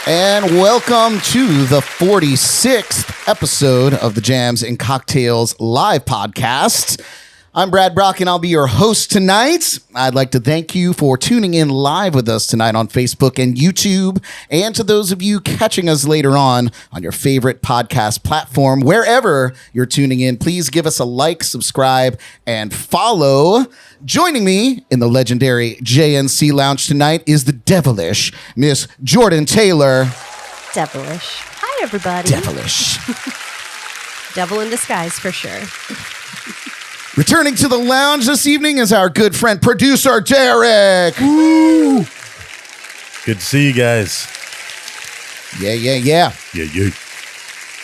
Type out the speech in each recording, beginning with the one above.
And welcome to the 46th episode of the Jams and Cocktails live podcast. I'm Brad Brock, and I'll be your host tonight. I'd like to thank you for tuning in live with us tonight on Facebook and YouTube, and to those of you catching us later on your favorite podcast platform, wherever you're tuning in, please give us a like, subscribe, and follow. Joining me in the legendary JNC Lounge tonight is the devilish Miss Jordan Taylor. Devilish. Hi, everybody. Devilish. Devil in disguise, for sure. Returning to the lounge this evening is our good friend, producer Derek. Woo! Good to see you guys. Yeah. Yeah.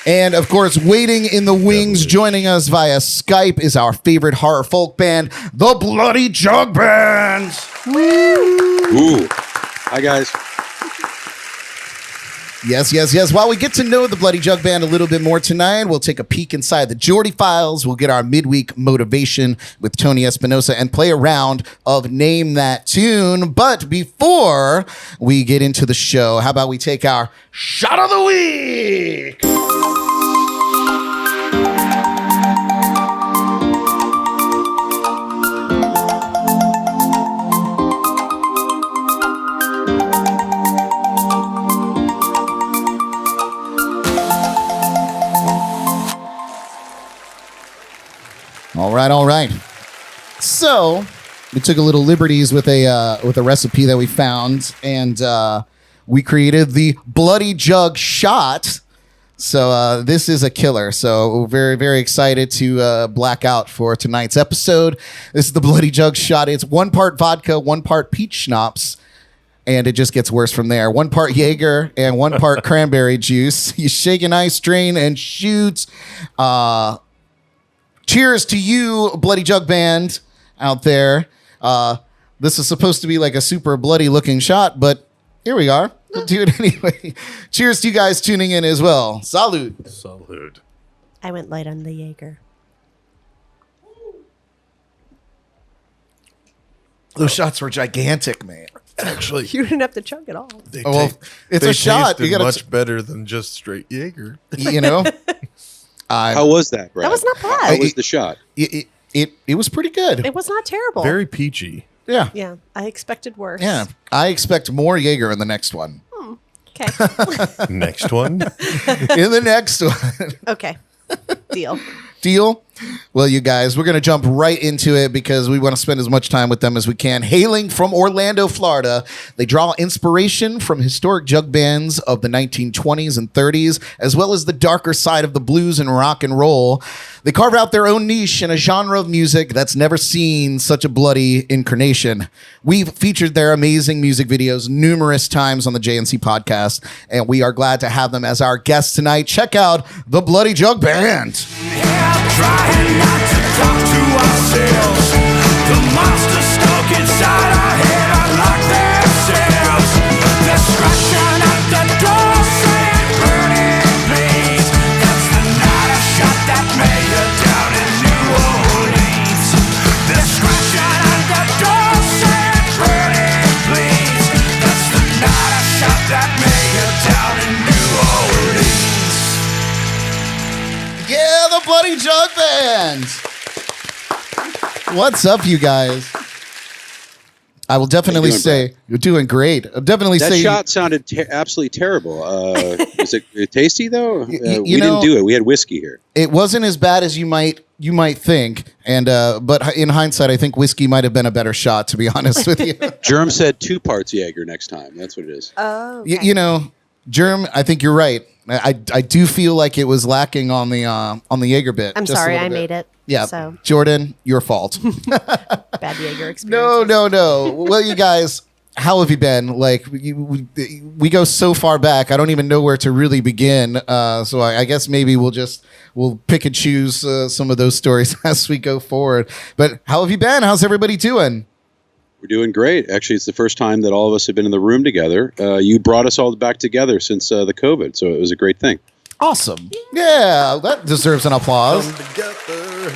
And, of course, waiting in the wings, joining us via Skype is our favorite horror folk band, the Bloody Jug Band. Ooh. Hi, guys. Yes. While we get to know the Bloody Jug Band a little bit more tonight, we'll take a peek inside the Jordy Files. We'll get our midweek motivation with Tony Espinosa and play a round of Name That Tune. But before we get into the show, how about we take our Shot of the Week? All right. So we took a little liberties with a recipe that we found, and we created the Bloody Jug Shot. So this is a killer. So we're very, very excited to black out for tonight's episode. This is the Bloody Jug Shot. It's 1 part vodka, 1 part peach schnapps, and it just gets worse from there. 1 part Jaeger and 1 part cranberry juice. You shake an ice, strain, and shoot. Cheers to you, Bloody Jug Band out there. This is supposed to be like a super bloody looking shot, but here we are. We'll do it anyway. Cheers to you guys tuning in as well. Salud. I went light on the Jaeger. Those shots were gigantic, man. Actually, You didn't have to chug it all. It's a shot. You gotta much better than just straight Jaeger. You know. How was that, Brad? That was not bad. How was the shot? It was pretty good. It was not terrible. Very peachy. Yeah. Yeah, I expected worse. Yeah. I expect more Jaeger in the next one. Okay. Next one. In the next one. Okay. Deal? Well, you guys, we're going to jump right into it because we want to spend as much time with them as we can. Hailing from Orlando, Florida, they draw inspiration from historic jug bands of the 1920s and 30s, as well as the darker side of the blues and rock and roll. They carve out their own niche in a genre of music that's never seen such a bloody incarnation. We've featured their amazing music videos numerous times on the JNC podcast, and we are glad to have them as our guests tonight. Check out the Bloody Jug Band. Trying not to talk to ourselves. The monsters stuck inside our head unlock themselves. They're scratching at the door saying burning please. That's the night I shot that mayor down in New Orleans. They're scratching at the door saying burning please. That's the night I shot that mayor down in New Orleans. Yeah, the Bloody Jug Band. What's up, you guys? I will definitely say you're doing great. I'll definitely That say shot sounded absolutely terrible. Was it tasty though? We you didn't know, do it. We had whiskey here. it wasn't as bad as you might think, and but in hindsight, I think whiskey might have been a better shot. To be honest with you, Germ said 2 parts Jaeger next time. That's what it is. Oh, okay. you know, Germ, I think you're right. I do feel like it was lacking on the Jaeger bit. I'm just a sorry, little I bit. made it. Yeah, So, Jordan, your fault. bad Jaeger experience. No. Well, you guys, how have you been? Like, we go so far back, I don't even know where to really begin. So I guess maybe we'll pick and choose some of those stories as we go forward. But how have you been? How's everybody doing? We're doing great. Actually, it's the first time that all of us have been in the room together. You brought us all back together since the COVID, so it was a great thing. Awesome. Yeah, that deserves an applause. Come together.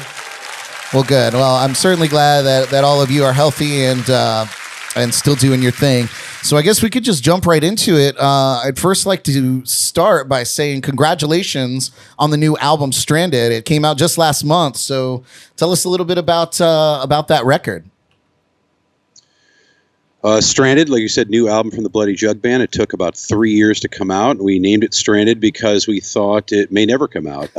Well, good. Well, I'm certainly glad that all of you are healthy and and still doing your thing. So I guess we could just jump right into it. I'd first like to start by saying congratulations on the new album Stranded. It came out just last month. So tell us a little bit about that record. Stranded, like you said, new album from the Bloody Jug Band. It took about 3 years to come out. We named it Stranded because we thought it may never come out.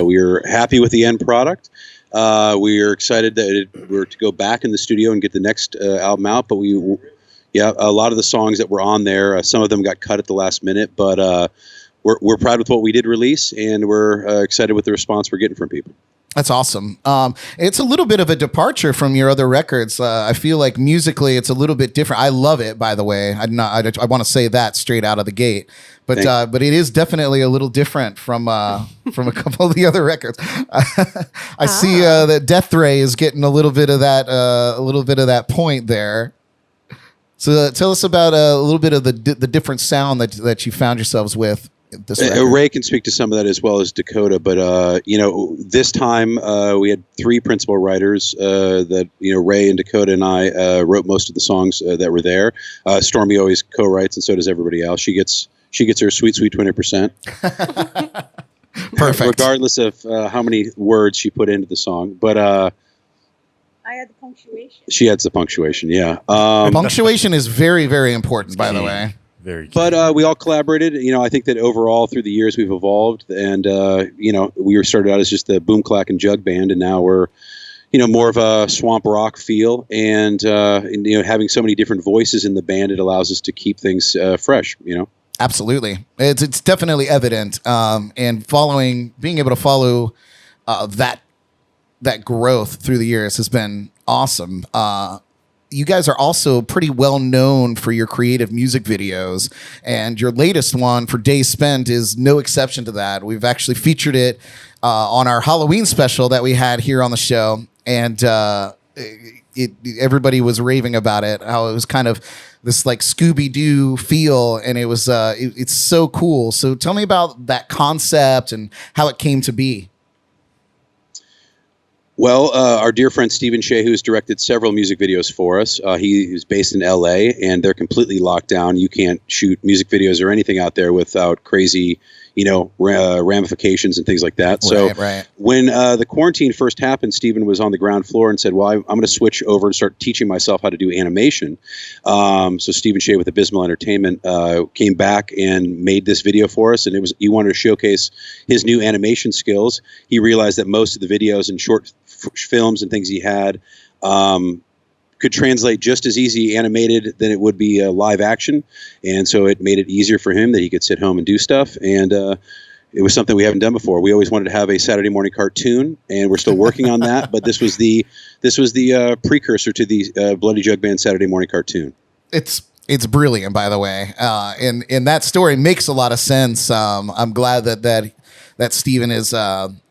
We were happy with the end product. We are excited that we're to go back in the studio and get the next album out. But a lot of the songs that were on there, some of them got cut at the last minute. But we're proud with what we did release, and we're excited with the response we're getting from people. That's awesome. It's a little bit of a departure from your other records. I feel like musically it's a little bit different. I love it, by the way. I want to say that straight out of the gate. But it is definitely a little different from a couple of the other records. I see that Death Ray is getting a little bit of that point there. So tell us about a little bit of the different sound that you found yourselves with. Ray can speak to some of that as well as Dakota, but this time we had three principal writers. That Ray and Dakota and I wrote most of the songs that were there. Stormy always co-writes, and so does everybody else. She gets her sweet 20%. Perfect. Regardless of how many words she put into the song, but I had the punctuation. She adds the punctuation. Yeah, punctuation is very, very important, by the way. Very key. But we all collaborated. I think that overall through the years we've evolved, and we were started out as just the boom clack and jug band, and now we're more of a swamp rock feel, and having so many different voices in the band, it allows us to keep things fresh. Absolutely, it's definitely evident, and being able to follow that growth through the years has been awesome. You guys are also pretty well known for your creative music videos, and your latest one for Days Spent is no exception to that. We've actually featured it on our Halloween special that we had here on the show, and everybody was raving about it, how it was kind of this like Scooby-Doo feel, and it was it's so cool. So tell me about that concept and how it came to be. Well, our dear friend Stephen Shea, who's directed several music videos for us, he's based in LA, and they're completely locked down. You can't shoot music videos or anything out there without crazy, ramifications and things like that. Right. When the quarantine first happened, Stephen was on the ground floor and said, well, I'm going to switch over and start teaching myself how to do animation. So Stephen Shea with Abysmal Entertainment came back and made this video for us, and he wanted to showcase his new animation skills. He realized that most of the videos and short films and things he had could translate just as easy animated than it would be live action, and so it made it easier for him that he could sit home and do stuff, and it was something we haven't done before. We always wanted to have a Saturday morning cartoon, and we're still working on that, but this was the precursor to the Bloody Jug Band Saturday morning cartoon. It's brilliant, by the way, and that story makes a lot of sense. I'm glad that Stephen is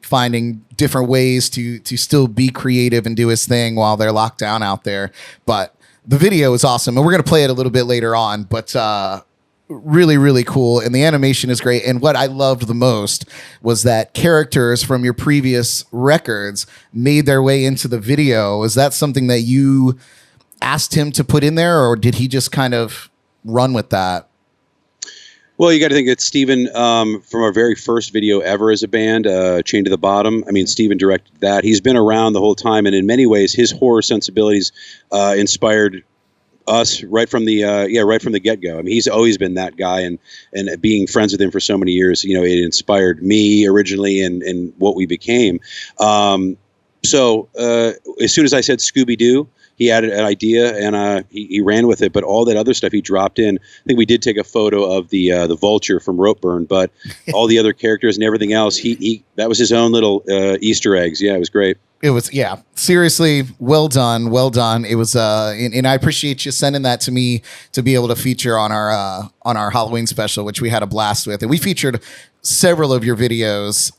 finding different ways to still be creative and do his thing while they're locked down out there. But the video is awesome, and we're going to play it a little bit later on, but really, really cool. And the animation is great. And what I loved the most was that characters from your previous records made their way into the video. Is that something that you asked him to put in there, or did he just kind of run with that? Well, you got to think that Stephen, from our very first video ever as a band, Chained to the Bottom, Stephen directed that. He's been around the whole time, and in many ways, his horror sensibilities inspired us right from the get-go. He's always been that guy, and being friends with him for so many years, it inspired me originally and what we became. So as soon as I said Scooby-Doo, he had an idea, and he ran with it. But all that other stuff he dropped in. I think we did take a photo of the vulture from Ropeburn, but all the other characters and everything else, he that was his own little Easter eggs. Yeah, it was great. It was, yeah, seriously, well done. It was, and I appreciate you sending that to me to be able to feature on our Halloween special, which we had a blast with, and we featured several of your videos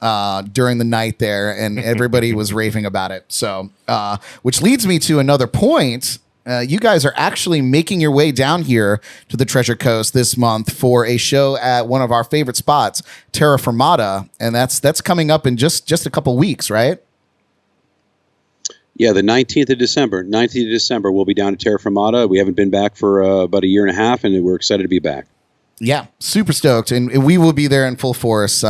during the night there, and everybody was raving about it. So, which leads me to another point. You guys are actually making your way down here to the Treasure Coast this month for a show at one of our favorite spots, Terra Fermata, and that's coming up in just a couple weeks, right? Yeah, the 19th of December. 19th of December, we'll be down at Terra Fermata. We haven't been back for about a year and a half, and we're excited to be back. Yeah, super stoked, and we will be there in full force.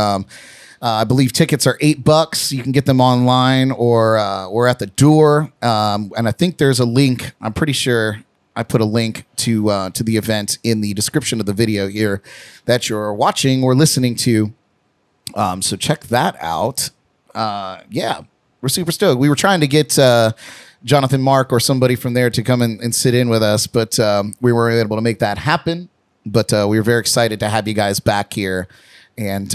I believe tickets are $8. You can get them online or at the door. And I think there's a link. I'm pretty sure I put a link to the event in the description of the video here that you're watching or listening to. So check that out. Yeah, we're super stoked. We were trying to get Jonathan Mark or somebody from there to come and sit in with us, but we weren't able to make that happen. But we were very excited to have you guys back here and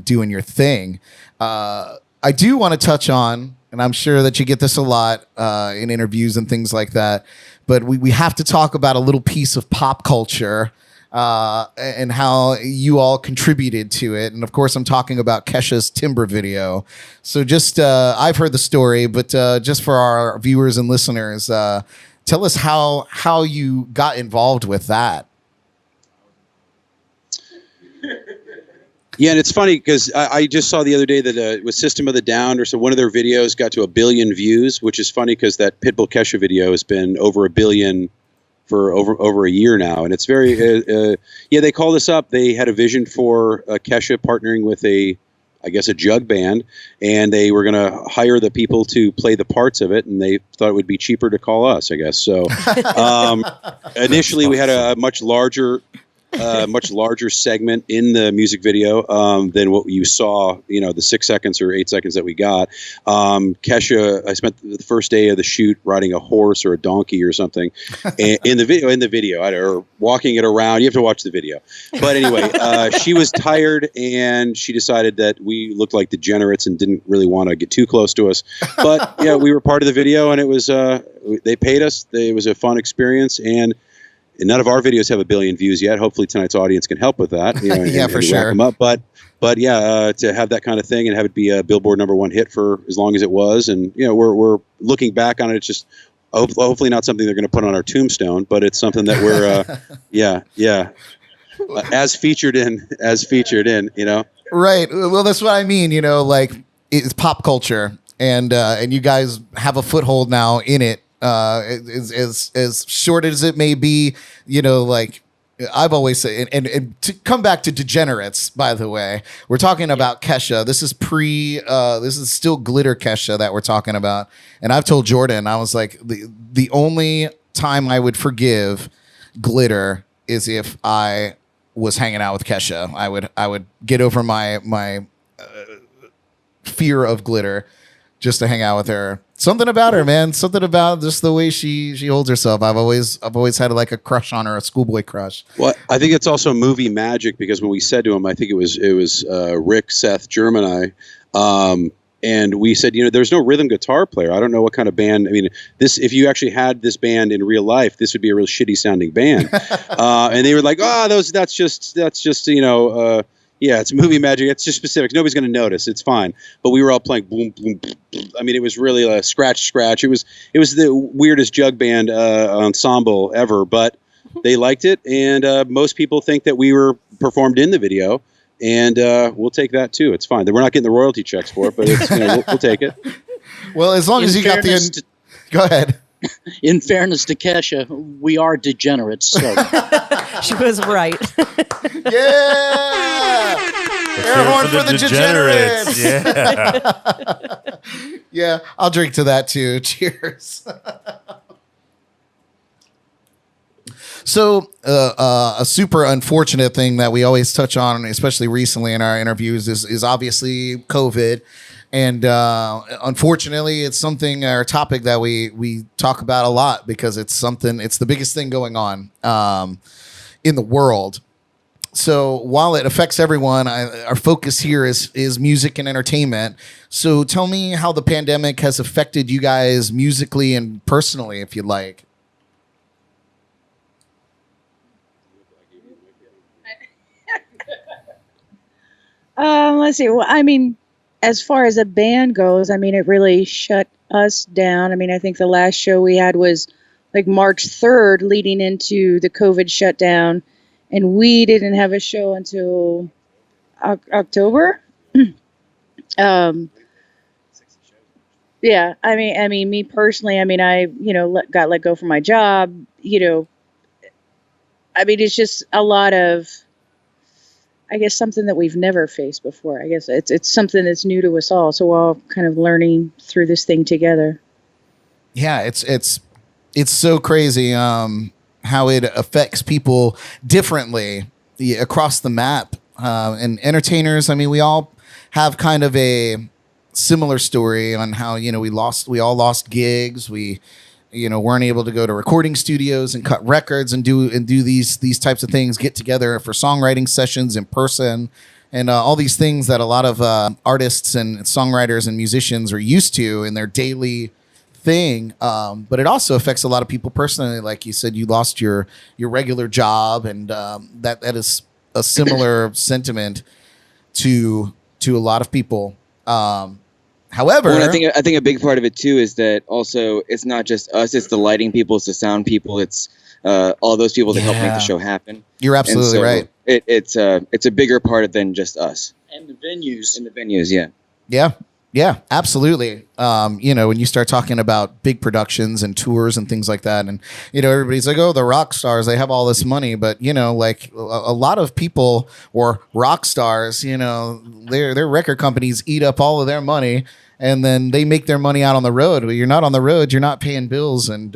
doing your thing. I do want to touch on, and I'm sure that you get this a lot in interviews and things like that, but we have to talk about a little piece of pop culture and how you all contributed to it. And of course, I'm talking about Kesha's Timber video. So just, I've heard the story, but just for our viewers and listeners, tell us how you got involved with that. Yeah, and it's funny because I just saw the other day that it was System of the Down, or so one of their videos got to 1 billion views, which is funny because that Pitbull Kesha video has been over 1 billion for over a year now, and it's very yeah. They called us up. They had a vision for Kesha partnering with a jug band, and they were going to hire the people to play the parts of it, and they thought it would be cheaper to call us, I guess. So initially, we had a much larger segment in the music video than what you saw, the 6 seconds or 8 seconds that we got. Kesha, I spent the first day of the shoot riding a horse or a donkey or something in the video, or walking it around. You have to watch the video. But anyway, she was tired and she decided that we looked like degenerates and didn't really want to get too close to us. But yeah, we were part of the video, and it was, they paid us. It was a fun experience, and none of our videos have 1 billion views yet. Hopefully tonight's audience can help with that. Yeah, for sure. Rack them up. But yeah, to have that kind of thing and have it be a Billboard #1 hit for as long as it was, and we're looking back on it. It's just hopefully not something they're going to put on our tombstone, but it's something that we're as featured in. Right. Well, that's what I mean. Like, it's pop culture, and you guys have a foothold now in it. As short as it may be, like I've always said, and to come back to degenerates, by the way, we're talking about Kesha. This is this is still glitter Kesha that we're talking about. And I've told Jordan, I was like, the only time I would forgive glitter is if I was hanging out with Kesha. I would get over my fear of glitter just to hang out with her. Something about her, man. Something about just the way she holds herself. I've always had like a crush on her, a schoolboy crush. Well, I think it's also movie magic, because when we said to him, I think it was Rick, Seth, German, and we said, there's no rhythm guitar player. I don't know what kind of band. I mean, if you actually had this band in real life, this would be a real shitty sounding band. And they were like, that's just yeah, it's movie magic. It's just specifics. Nobody's going to notice. It's fine. But we were all playing boom, boom, boom. I mean, it was really a scratch. It was the weirdest jug band ensemble ever, but they liked it. And most people think that we were performed in the video, and we'll take that too. It's fine. We're not getting the royalty checks for it, but it's, we'll take it. Well, as long as you got the... Go ahead. In fairness to Kesha, we are degenerates. So. She was right. Yeah! Air horn for the degenerates. Yeah. Yeah, I'll drink to that too. Cheers. So, a super unfortunate thing that we always touch on, especially recently in our interviews, is obviously COVID. And unfortunately, it's something, or a topic that we talk about a lot, because it's the biggest thing going on in the world. So while it affects everyone, our focus here is music and entertainment. So tell me how the pandemic has affected you guys musically and personally, if you'd like. Let's see. Well, I mean, as far as a band goes, I mean, it really shut us down. I mean, I think the last show we had was like March 3rd, leading into the COVID shutdown, and we didn't have a show until October. Yeah, Yeah, I mean, me personally, I mean, I, got let go from my job, I mean, it's just a lot of, I guess, something that we've never faced before. I guess it's something that's new to us all. So we're all kind of learning through this thing together. Yeah, it's so crazy how it affects people differently across the map. And entertainers, I mean, we all have kind of a similar story on how, we all lost gigs. We weren't able to go to recording studios and cut records and do these types of things, get together for songwriting sessions in person, and all these things that a lot of artists and songwriters and musicians are used to in their daily thing. But it also affects a lot of people personally. Like you said, you lost your regular job, and that is a similar sentiment to a lot of people. However, well, I think a big part of it too is that also it's not just us; it's the lighting people, it's the sound people, it's all those people that help make the show happen. You're absolutely right. It's a bigger part than just us And the venues. Yeah, absolutely. When you start talking about big productions and tours and things like that, and everybody's like, oh, the rock stars, they have all this money, but like a lot of people or rock stars, their record companies eat up all of their money, and then they make their money out on the road. When you're not on the road, you're not paying bills, and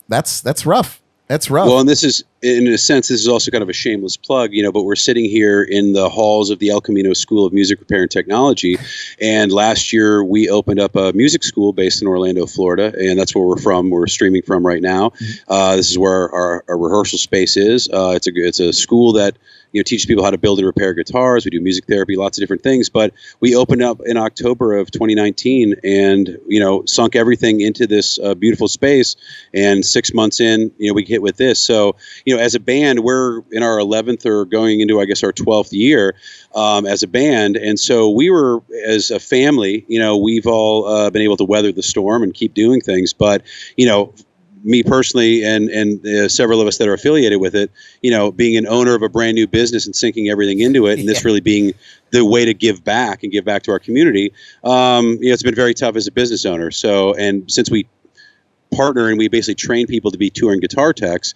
that's rough. That's rough. Well, and this is, in a sense, this is also kind of a shameless plug, but we're sitting here in the halls of the El Camino School of Music Repair and Technology. And last year we opened up a music school based in Orlando, Florida. And that's where we're from. We're streaming from right now. This is where our rehearsal space is. It's a school that teaches people how to build and repair guitars. We do music therapy, lots of different things. But we opened up in October of 2019 and, sunk everything into this beautiful space. And 6 months in, we hit with this. So, as a band, we're in our 11th or going into, I guess, our 12th year as a band. And so we were, as a family, we've all been able to weather the storm and keep doing things. But, me personally and several of us that are affiliated with it, being an owner of a brand new business and sinking everything into it, and this really being the way to give back to our community, it's been very tough as a business owner. So, and since we partner and we basically train people to be touring guitar techs,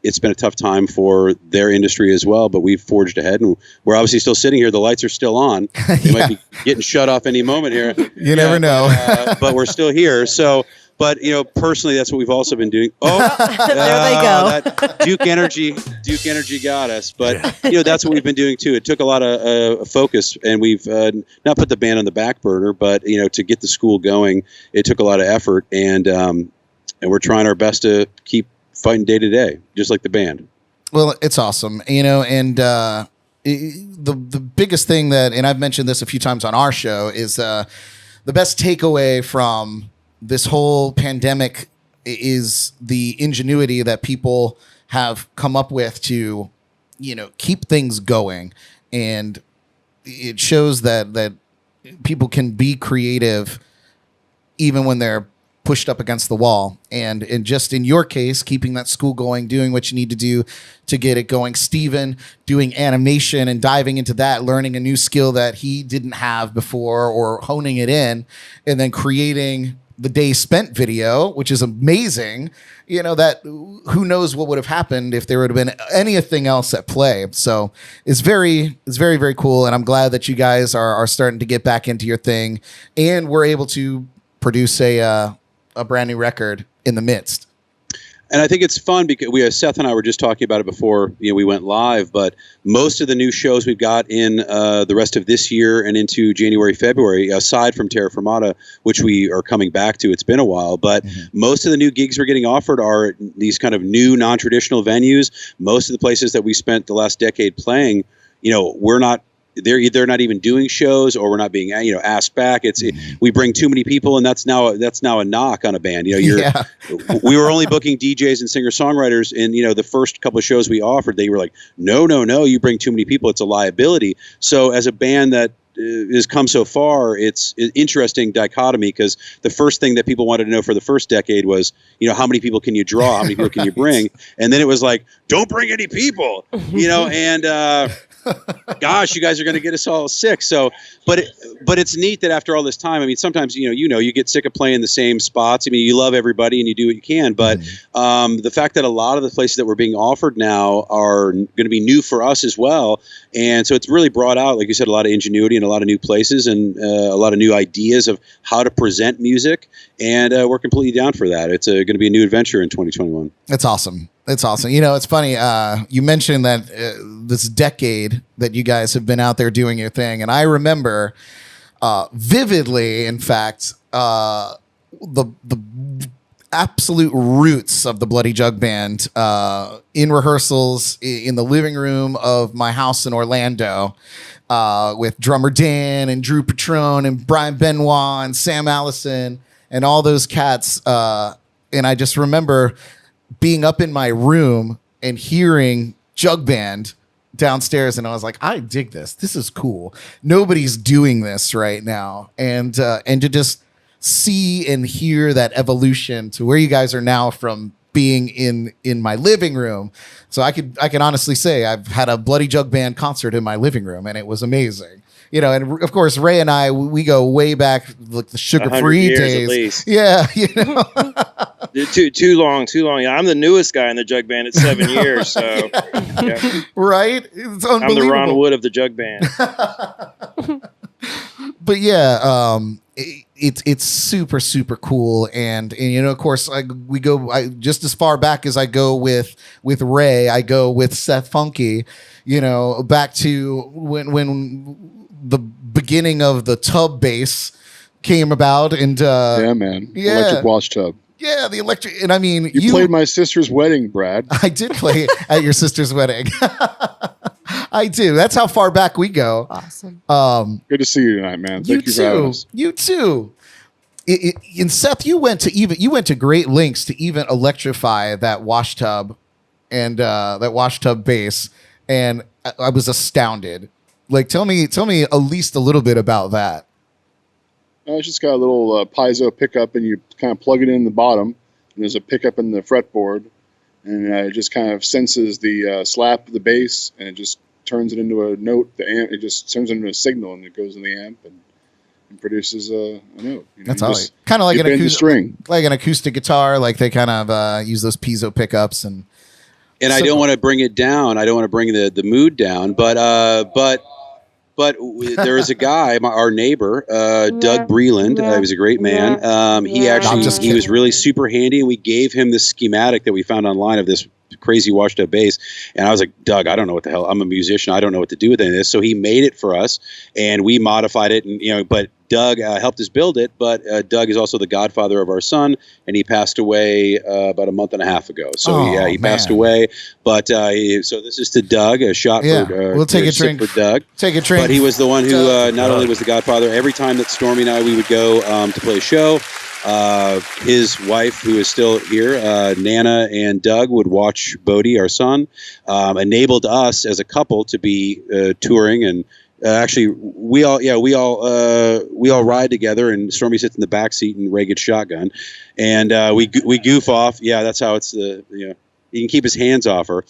it's been a tough time for their industry as well, but we've forged ahead, and we're obviously still sitting here. The lights are still on. They might be getting shut off any moment here. You never know. But we're still here. So, but personally, that's what we've also been doing. Oh, there they go. That Duke Energy got us. But that's what we've been doing too. It took a lot of focus, and we've not put the band on the back burner, but to get the school going, it took a lot of effort, and we're trying our best to keep fighting day to day, just like the band. Well, it's awesome, and the biggest thing that, and I've mentioned this a few times on our show, is the best takeaway from this whole pandemic is the ingenuity that people have come up with to, keep things going. And it shows that people can be creative even when they're pushed up against the wall. And just in your case, keeping that school going, doing what you need to do to get it going. Steven doing animation and diving into that, learning a new skill that he didn't have before, or honing it in, and then creating the Day Spent video, which is amazing. That who knows what would have happened if there would have been anything else at play. So it's very, very cool. And I'm glad that you guys are starting to get back into your thing, and we're able to produce a brand new record in the midst. And I think it's fun because Seth and I were just talking about it before we went live, but most of the new shows we've got in the rest of this year and into January, February, aside from Terra Fermata, which we are coming back to, it's been a while, but most of the new gigs we're getting offered are these kind of new non-traditional venues. Most of the places that we spent the last decade playing, they're either not even doing shows, or we're not being asked back. We bring too many people, and that's now a knock on a band. We were only booking DJs and singer songwriters, and the first couple of shows we offered, they were like, no, you bring too many people, it's a liability. So as a band that has come so far, it's an interesting dichotomy, because the first thing that people wanted to know for the first decade was, how many people can you draw, how many people can you bring, and then it was like, don't bring any people, and gosh, you guys are going to get us all sick. So, but but it's neat that after all this time, I mean, sometimes, you get sick of playing the same spots. I mean, you love everybody and you do what you can, but the fact that a lot of the places that we're being offered now are going to be new for us as well. And so it's really brought out, like you said, a lot of ingenuity and a lot of new places and a lot of new ideas of how to present music. And we're completely down for that. It's going to be a new adventure in 2021. It's awesome. It's awesome. It's funny. You mentioned that this decade that you guys have been out there doing your thing. And I remember vividly, in fact, the absolute roots of the Bloody Jug Band in rehearsals in the living room of my house in Orlando with drummer Dan and Drew Patron and Brian Benoit and Sam Allison and all those cats. And I just remember being up in my room and hearing Jug Band downstairs, and I was like, I dig this. This is cool. Nobody's doing this right now. And to just see and hear that evolution to where you guys are now from being in my living room. So I can honestly say I've had a Bloody Jug Band concert in my living room, and it was amazing. And of course, Ray and I, we go way back, like the sugar-free days. At least. Yeah, Too long. Yeah, I'm the newest guy in the Jug Band. It's 7 years, so yeah. Right? It's unbelievable. I'm the Ron Wood of the Jug Band. But yeah, it's super, super cool. And of course, we go just as far back as I go with Ray. I go with Seth Funky, back to when the beginning of the tub bass came about. And yeah, man. Yeah. Electric wash tub. Yeah, the electric. And I mean, you played my sister's wedding, Brad. I did play at your sister's wedding. I do. That's how far back we go. Awesome. Good to see you tonight, man. Thank you for having us. You too. And Seth, you went to great lengths to even electrify that wash tub and that wash tub bass, and I was astounded. Like, tell me at least a little bit about that. It's just got a little piezo pickup, and you kind of plug it in the bottom, and there's a pickup in the fretboard, and it just kind of senses the slap of the bass, and it just turns it into a note. The amp, it just turns it into a signal, and it goes in the amp and produces a note. That's all. Kind of like an acoustic guitar. Like they kind of use those piezo pickups and. And I don't want to bring it down. I don't want to bring the mood down, but there is a guy, our neighbor, Doug Breland. He was a great man. He was really super handy, and we gave him the schematic that we found online of this crazy washed up bass. And I was like, Doug, I don't know what the hell. I'm a musician. I don't know what to do with any of this. So he made it for us, and we modified it. And but Doug helped us build it. But Doug is also the godfather of our son, and he passed away about a month and a half ago. So he passed away. But so this is to Doug. A shot for we'll take a drink for Doug. Take a drink. But he was the one who not only was the godfather. Every time that Stormy and I we would go to play a show. His wife, who is still here, Nana, and Doug would watch Bodie, our son, enabled us as a couple to be touring. And actually, we all ride together, and Stormy sits in the back seat and Ray gets shotgun, and we goof off. Yeah, that's how it's he can keep his hands off her.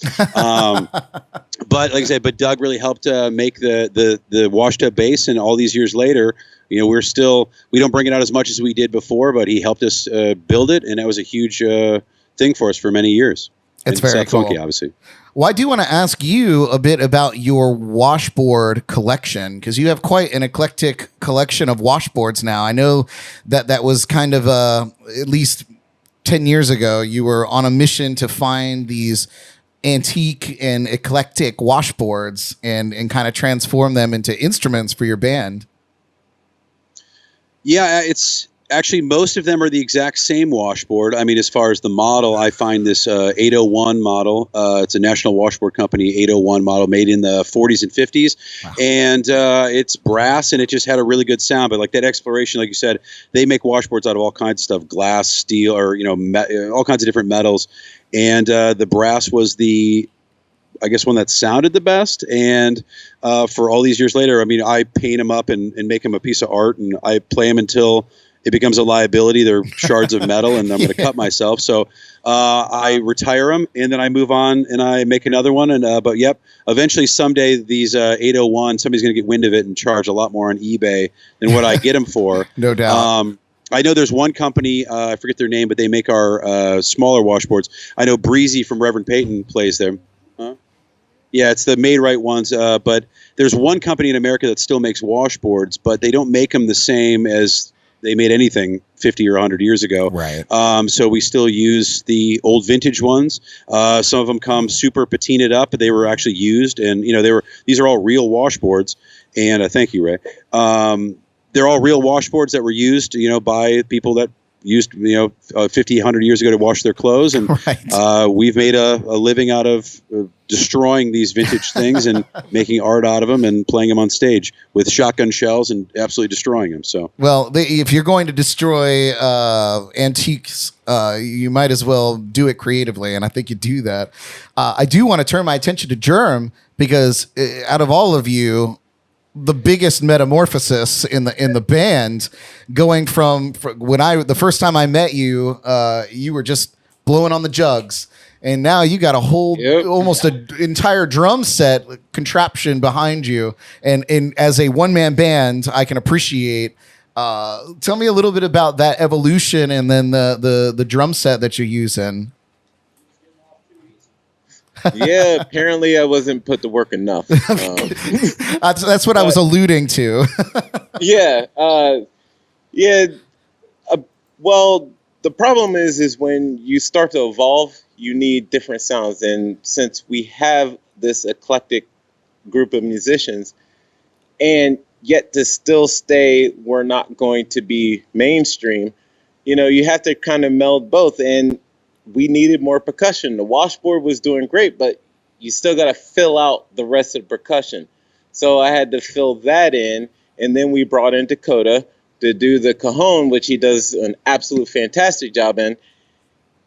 But like I said, Doug really helped make the washed up bass, and all these years later, we don't bring it out as much as we did before, but he helped us build it, and that was a huge thing for us for many years. It's very cool. Funky, obviously. Well, I do want to ask you a bit about your washboard collection, because you have quite an eclectic collection of washboards now. I know that was kind of at least 10 years ago, you were on a mission to find these antique and eclectic washboards and kind of transform them into instruments for your band. Yeah, it's actually most of them are the exact same washboard. I mean, as far as the model, I find this 801 model. It's a National Washboard Company 801 model made in the 40s and 50s. Wow. And it's brass, and it just had a really good sound. But like that Exploration, like you said, they make washboards out of all kinds of stuff, glass, steel, or all kinds of different metals. And the brass was the, I guess, one that sounded the best. And for all these years later, I mean, I paint them up and make them a piece of art, and I play them until it becomes a liability. They're shards of metal, and I'm going to cut myself. So I retire them, and then I move on, and I make another one. And but yep, eventually someday these 801, somebody's going to get wind of it and charge a lot more on eBay than what I get them for. No doubt. I know there's one company, I forget their name, but they make our smaller washboards. I know Breezy from Reverend Peyton plays them. Huh? Yeah, it's the made right ones. But there's one company in America that still makes washboards, but they don't make them the same as they made anything 50 or 100 years ago. Right. So we still use the old vintage ones. Some of them come super patinaed up, but they were actually used, and these are all real washboards. And thank you, Ray. They're all real washboards that were used, by people that used, 50, 100 years ago to wash their clothes. And Right. We've made a living out of destroying these vintage things and making art out of them and playing them on stage with shotgun shells and absolutely destroying them. So, Well, if you're going to destroy antiques, you might as well do it creatively, and I think you do that. I do want to turn my attention to Germ because out of all of you, the biggest metamorphosis in the band, going from when the first time I met you, you were just blowing on the jugs, and now you got a whole almost an entire drum set contraption behind you, and as a one-man band, I can appreciate. Tell me a little bit about that evolution, and then the drum set that you're using. Yeah, apparently I wasn't put to work enough. That's what I was alluding to. Yeah. Well, the problem is when you start to evolve, you need different sounds. And since we have this eclectic group of musicians, and yet to still stay, we're not going to be mainstream, you have to kind of meld both. And we needed more percussion. The washboard was doing great, but you still got to fill out the rest of the percussion. So I had to fill that in, and then we brought in Dakota to do the cajon, which he does an absolute fantastic job in.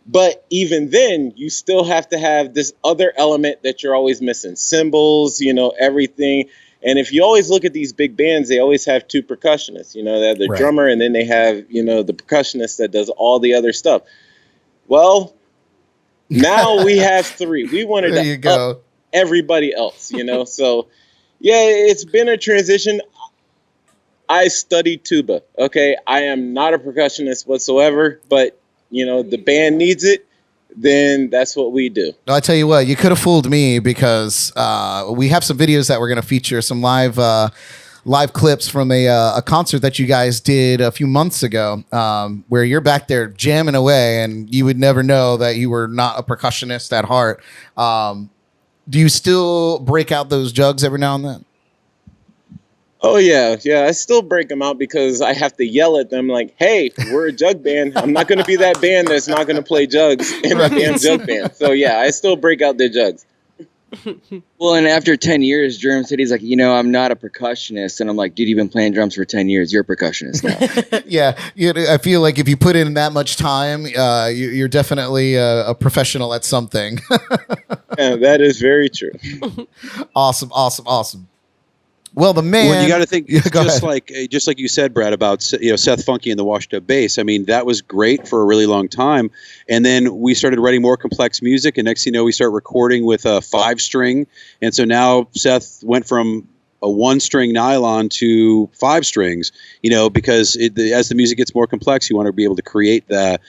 But even then, you still have to have this other element that you're always missing. Cymbals, everything. And if you always look at these big bands, they always have two percussionists. They have the drummer, and then they have, the percussionist that does all the other stuff. Well, now we have three. We wanted to up everybody else, So, yeah, it's been a transition. I studied tuba. Okay, I am not a percussionist whatsoever, but the band needs it. Then that's what we do. I tell you what, you could have fooled me because we have some videos that we're going to feature, some live clips from a concert that you guys did a few months ago, where you're back there jamming away, and you would never know that you were not a percussionist at heart. Do you still break out those jugs every now and then? Oh, yeah. I still break them out because I have to yell at them like, hey, we're a jug band. I'm not going to be that band that's not going to play jugs in a damn jug band. So, yeah, I still break out their jugs. Well, and after 10 years, Germ said, he's like, I'm not a percussionist. And I'm like, dude, you've been playing drums for 10 years. You're a percussionist now. Yeah. I feel like if you put in that much time, you're definitely a professional at something. Yeah, that is very true. Awesome. Well, the man. Well, you got to think just ahead. like you said, Brad, about Seth Funky and the washed up bass. I mean, that was great for a really long time, and then we started writing more complex music, and next thing you know, we start recording with a 5-string, and so now Seth went from a 1-string nylon to 5 strings. Because as the music gets more complex, you want to be able to create the,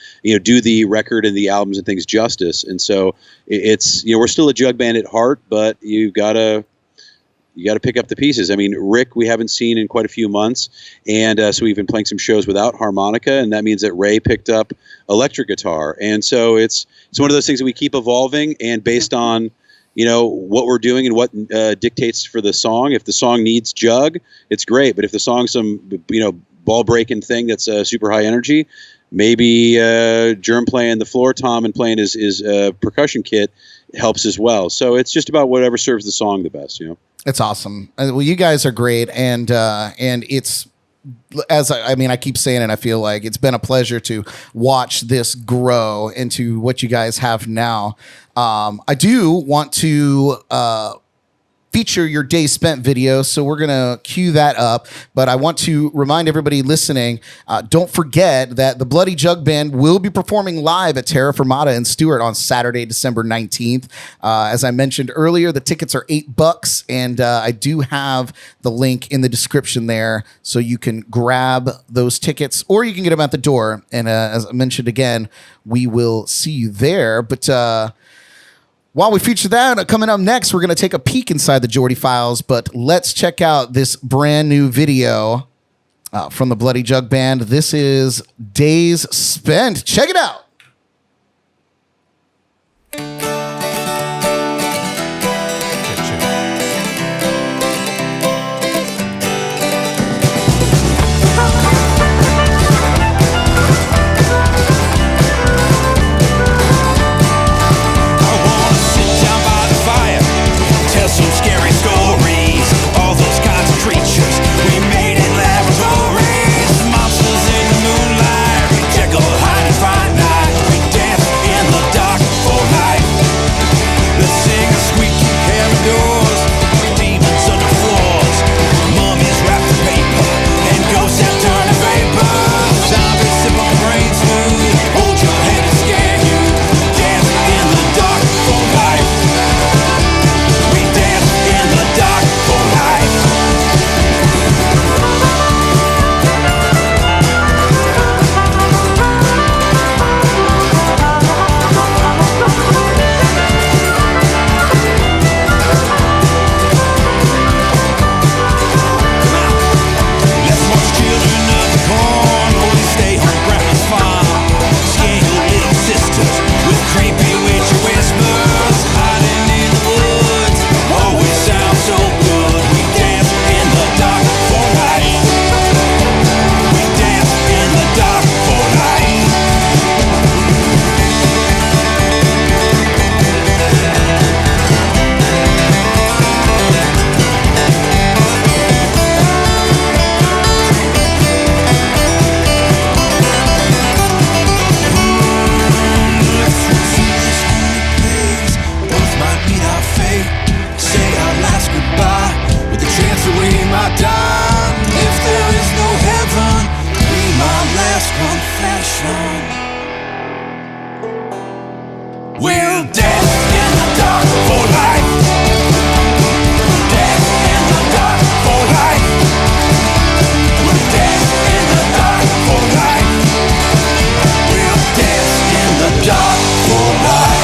do the record and the albums and things justice, and so it's we're still a jug band at heart, but you got to pick up the pieces. I mean, Rick, we haven't seen in quite a few months. And so we've been playing some shows without harmonica. And that means that Ray picked up electric guitar. And so it's one of those things that we keep evolving, and based on, what we're doing and what dictates for the song. If the song needs jug, it's great. But if the song's some, ball breaking thing that's super high energy, maybe Germ playing the floor tom and playing his percussion kit helps as well. So it's just about whatever serves the song the best, It's awesome. Well, you guys are great, and it's I keep saying it. I feel like it's been a pleasure to watch this grow into what you guys have now. I do want to feature your day spent video. So we're going to cue that up. But I want to remind everybody listening, don't forget that the Bloody Jug Band will be performing live at Terra Fermata in Stuart on Saturday, December 19th. As I mentioned earlier, the tickets are $8, and I do have the link in the description there so you can grab those tickets, or you can get them at the door. And as I mentioned again, we will see you there. But while we feature that, coming up next, we're going to take a peek inside the Jordy Files. But let's check out this brand new video from the Bloody Jug Band. This is Days Spent. Check it out. Some scary stories, all those kinds of creatures we made in laboratories. Monsters in the moonlight, we Jekyll, Hyde and Friday night. We dance in the dark for life. Let's sing a squeaky cabin doors, demons under floors, mummies wrapped in paper, and ghosts that turn to vapor. Zombies sip on brains food, hold your head and scare you. Dance in the dark for life. In the dark for life. Let's watch children of the corn, holy stay on grandma's farm. Scared little sisters with creepy witchy whispers, hiding in the woods. Always sound so good. We dance in the dark for life. We dance in the dark for life. Let's see this only place. Both might meet our fate. Say our last goodbye with the chance that we might die. If there is no heaven, be my last confession. We'll dance in the dark for life. Dance in the dark for life. We'll dance in the dark for life. We'll dance in the dark for life.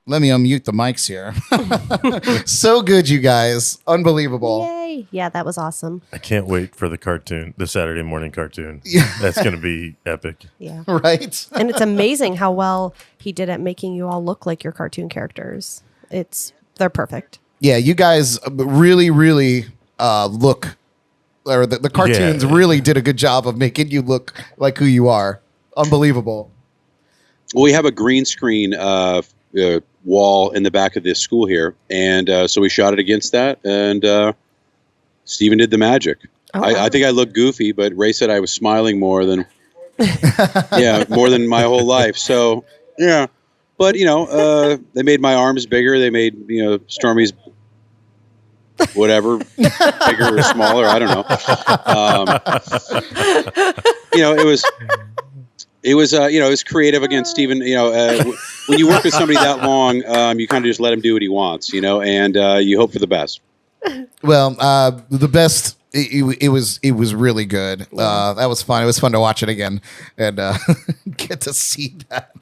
Let me unmute the mics here. So good, you guys. Unbelievable. Yay. Yeah, that was awesome. I can't wait for the cartoon, the Saturday morning cartoon. Yeah. That's going to be epic. Yeah. Right? And it's amazing how well he did at making you all look like your cartoon characters. They're perfect. Yeah, you guys really, really look, or the cartoons really did a good job of making you look like who you are. Unbelievable. Well, we have a green screen wall in the back of this school here, and so we shot it against that, and Steven did the magic. Oh, I think I looked goofy, but Ray said I was smiling more than more than my whole life. So yeah, but they made my arms bigger. They made Stormy's whatever bigger or smaller. I don't know. It was creative again, Steven. When you work with somebody that long, you kind of just let him do what he wants, and you hope for the best. Well, the best. It was really good. That was fun. It was fun to watch it again and get to see that.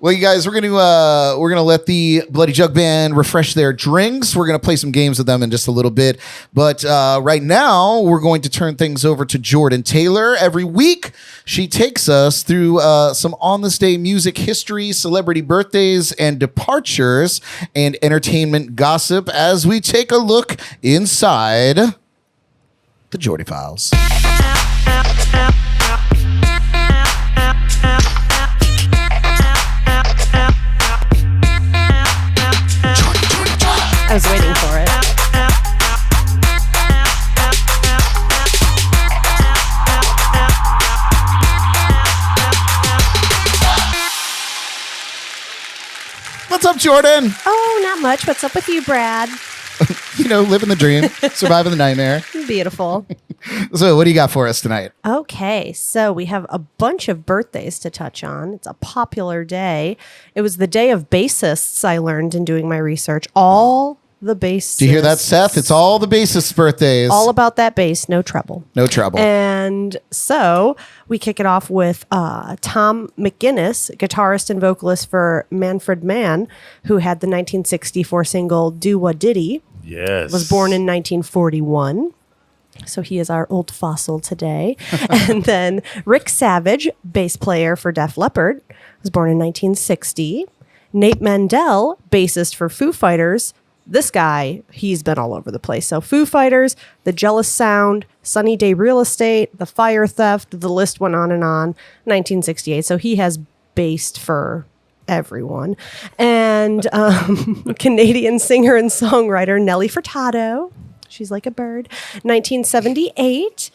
Well, you guys, we're gonna let the Bloody Jug Band refresh their drinks. We're gonna play some games with them in just a little bit, but right now we're going to turn things over to Jordan Taylor. Every week, she takes us through some on this day music history, celebrity birthdays, and departures, and entertainment gossip as we take a look inside the Jordy Files. I was waiting for it. What's up, Jordan? Oh, not much. What's up with you, Brad? Living the dream, surviving the nightmare. Beautiful. So what do you got for us tonight? Okay, so we have a bunch of birthdays to touch on. It's a popular day. It was the day of bassists, I learned in doing my research. All the bassists. Do you hear that, Seth? It's all the bassists' birthdays. All about that bass, no treble. No trouble. And so we kick it off with Tom McGinnis, guitarist and vocalist for Manfred Mann, who had the 1964 single Do What Diddy. Yes. Was born in 1941. So he is our old fossil today. And then Rick Savage, bass player for Def Leppard, was born in 1960. Nate Mendel, bassist for Foo Fighters. This guy, he's been all over the place. So Foo Fighters, The Jealous Sound, Sunny Day Real Estate, The Fire Theft, the list went on and on. 1968. So he has bassed for everyone. And Canadian singer and songwriter Nelly Furtado. She's like a bird. 1978.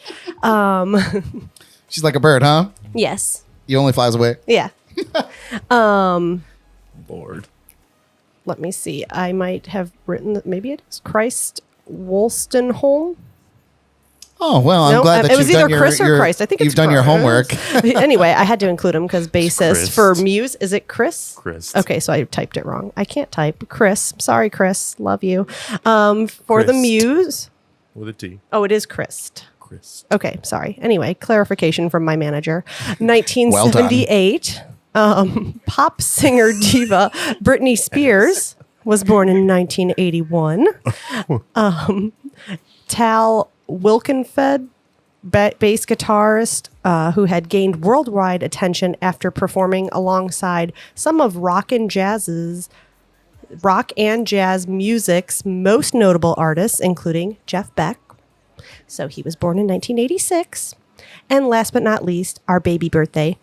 She's like a bird, huh? Yes. He only flies away. Yeah. Bored. Let me see. I might have written that. Maybe it is Christ Wolstenholme. Oh, well, I'm No, glad that it was you've either done Chris or Christ. I think you've it's done your Christ. homework. Anyway, I had to include him because bassist Christ. for Muse. Is it Chris? Chris. Okay, so I typed it wrong. I can't type. Chris. Sorry, Chris. Love you. For the Christ. Muse. With a T. Oh, it is Christ. Chris. Okay, sorry. Anyway, clarification from my manager. 1978. Pop singer diva Britney Spears was born in 1981. Tal Wilkenfeld, bass guitarist who had gained worldwide attention after performing alongside some of rock and jazz music's most notable artists, including Jeff Beck. So he was born in 1986. And last but not least, our baby birthday,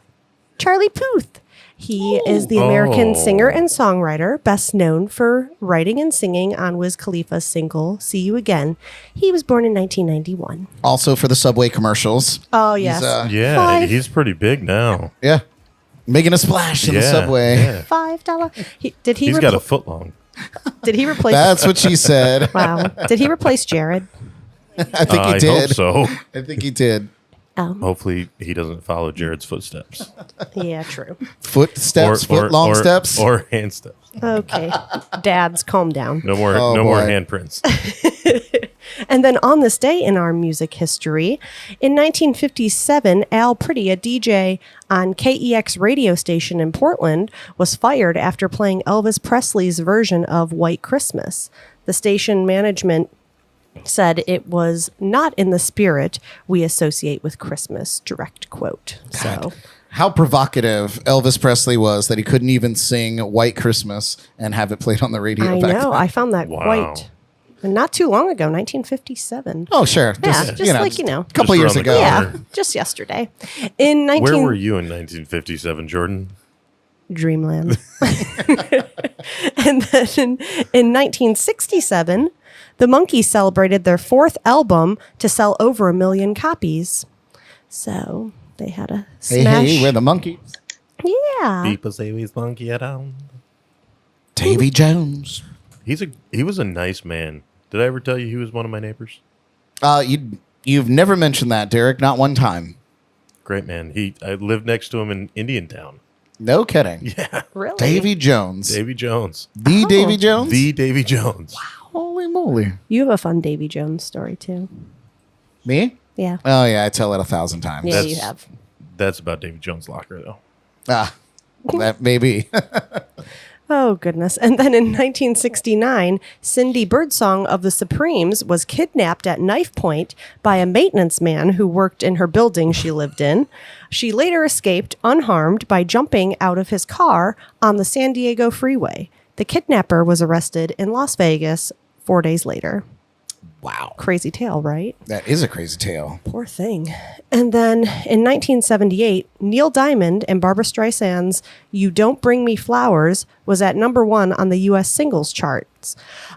Charlie Puth. He is the American singer and songwriter, best known for writing and singing on Wiz Khalifa's single, See You Again. He was born in 1991. Also for the Subway commercials. Oh, yes. Yeah, he's pretty big now. Yeah. Making a splash in the Subway. Yeah. $5. He's got a foot long. Did he replace? That's what she said. Wow. Did he replace Jared? I think he did. I hope so. I think he did. Hopefully he doesn't follow Jared's footsteps. Yeah, true. Footsteps, foot-long steps. Or hand steps. Okay. Dads, calm down. No more more handprints. And then on this day in our music history, in 1957, Al Pretty, a DJ on KEX radio station in Portland, was fired after playing Elvis Presley's version of White Christmas. The station management said it was not in the spirit we associate with Christmas, direct quote. God. So How provocative Elvis Presley was that he couldn't even sing White Christmas and have it played on the radio. I back know. then. I found that quite not too long ago, 1957. Oh, sure. Just like, a couple years ago. Yeah, just yesterday. In Where were you in 1957, Jordan? Dreamland. And then in 1967, the Monkees celebrated their fourth album to sell over 1 million copies. So they had a smash. Hey, we're the Monkees. Yeah. People say he's monkey around. Davy Jones. He was a nice man. Did I ever tell you he was one of my neighbors? You've never mentioned that, Derek. Not one time. Great man. I lived next to him in Indiantown. No kidding. Yeah. Really? Davy Jones. Davy Jones. The Davy Jones? The Davy Jones. Wow. Holy moly. You have a fun Davy Jones story, too. Me? Yeah. Oh, yeah. I tell it 1,000 times. Yeah, you have. That's about Davy Jones' locker, though. That may be. Oh, goodness. And then in 1969, Cindy Birdsong of the Supremes was kidnapped at knife point by a maintenance man who worked in her building she lived in. She later escaped unharmed by jumping out of his car on the San Diego freeway. The kidnapper was arrested in Las Vegas 4 days later. Wow. Crazy tale, right? That is a crazy tale. Poor thing. And then in 1978, Neil Diamond and Barbra Streisand's You Don't Bring Me Flowers was at #1 on the U.S. singles charts.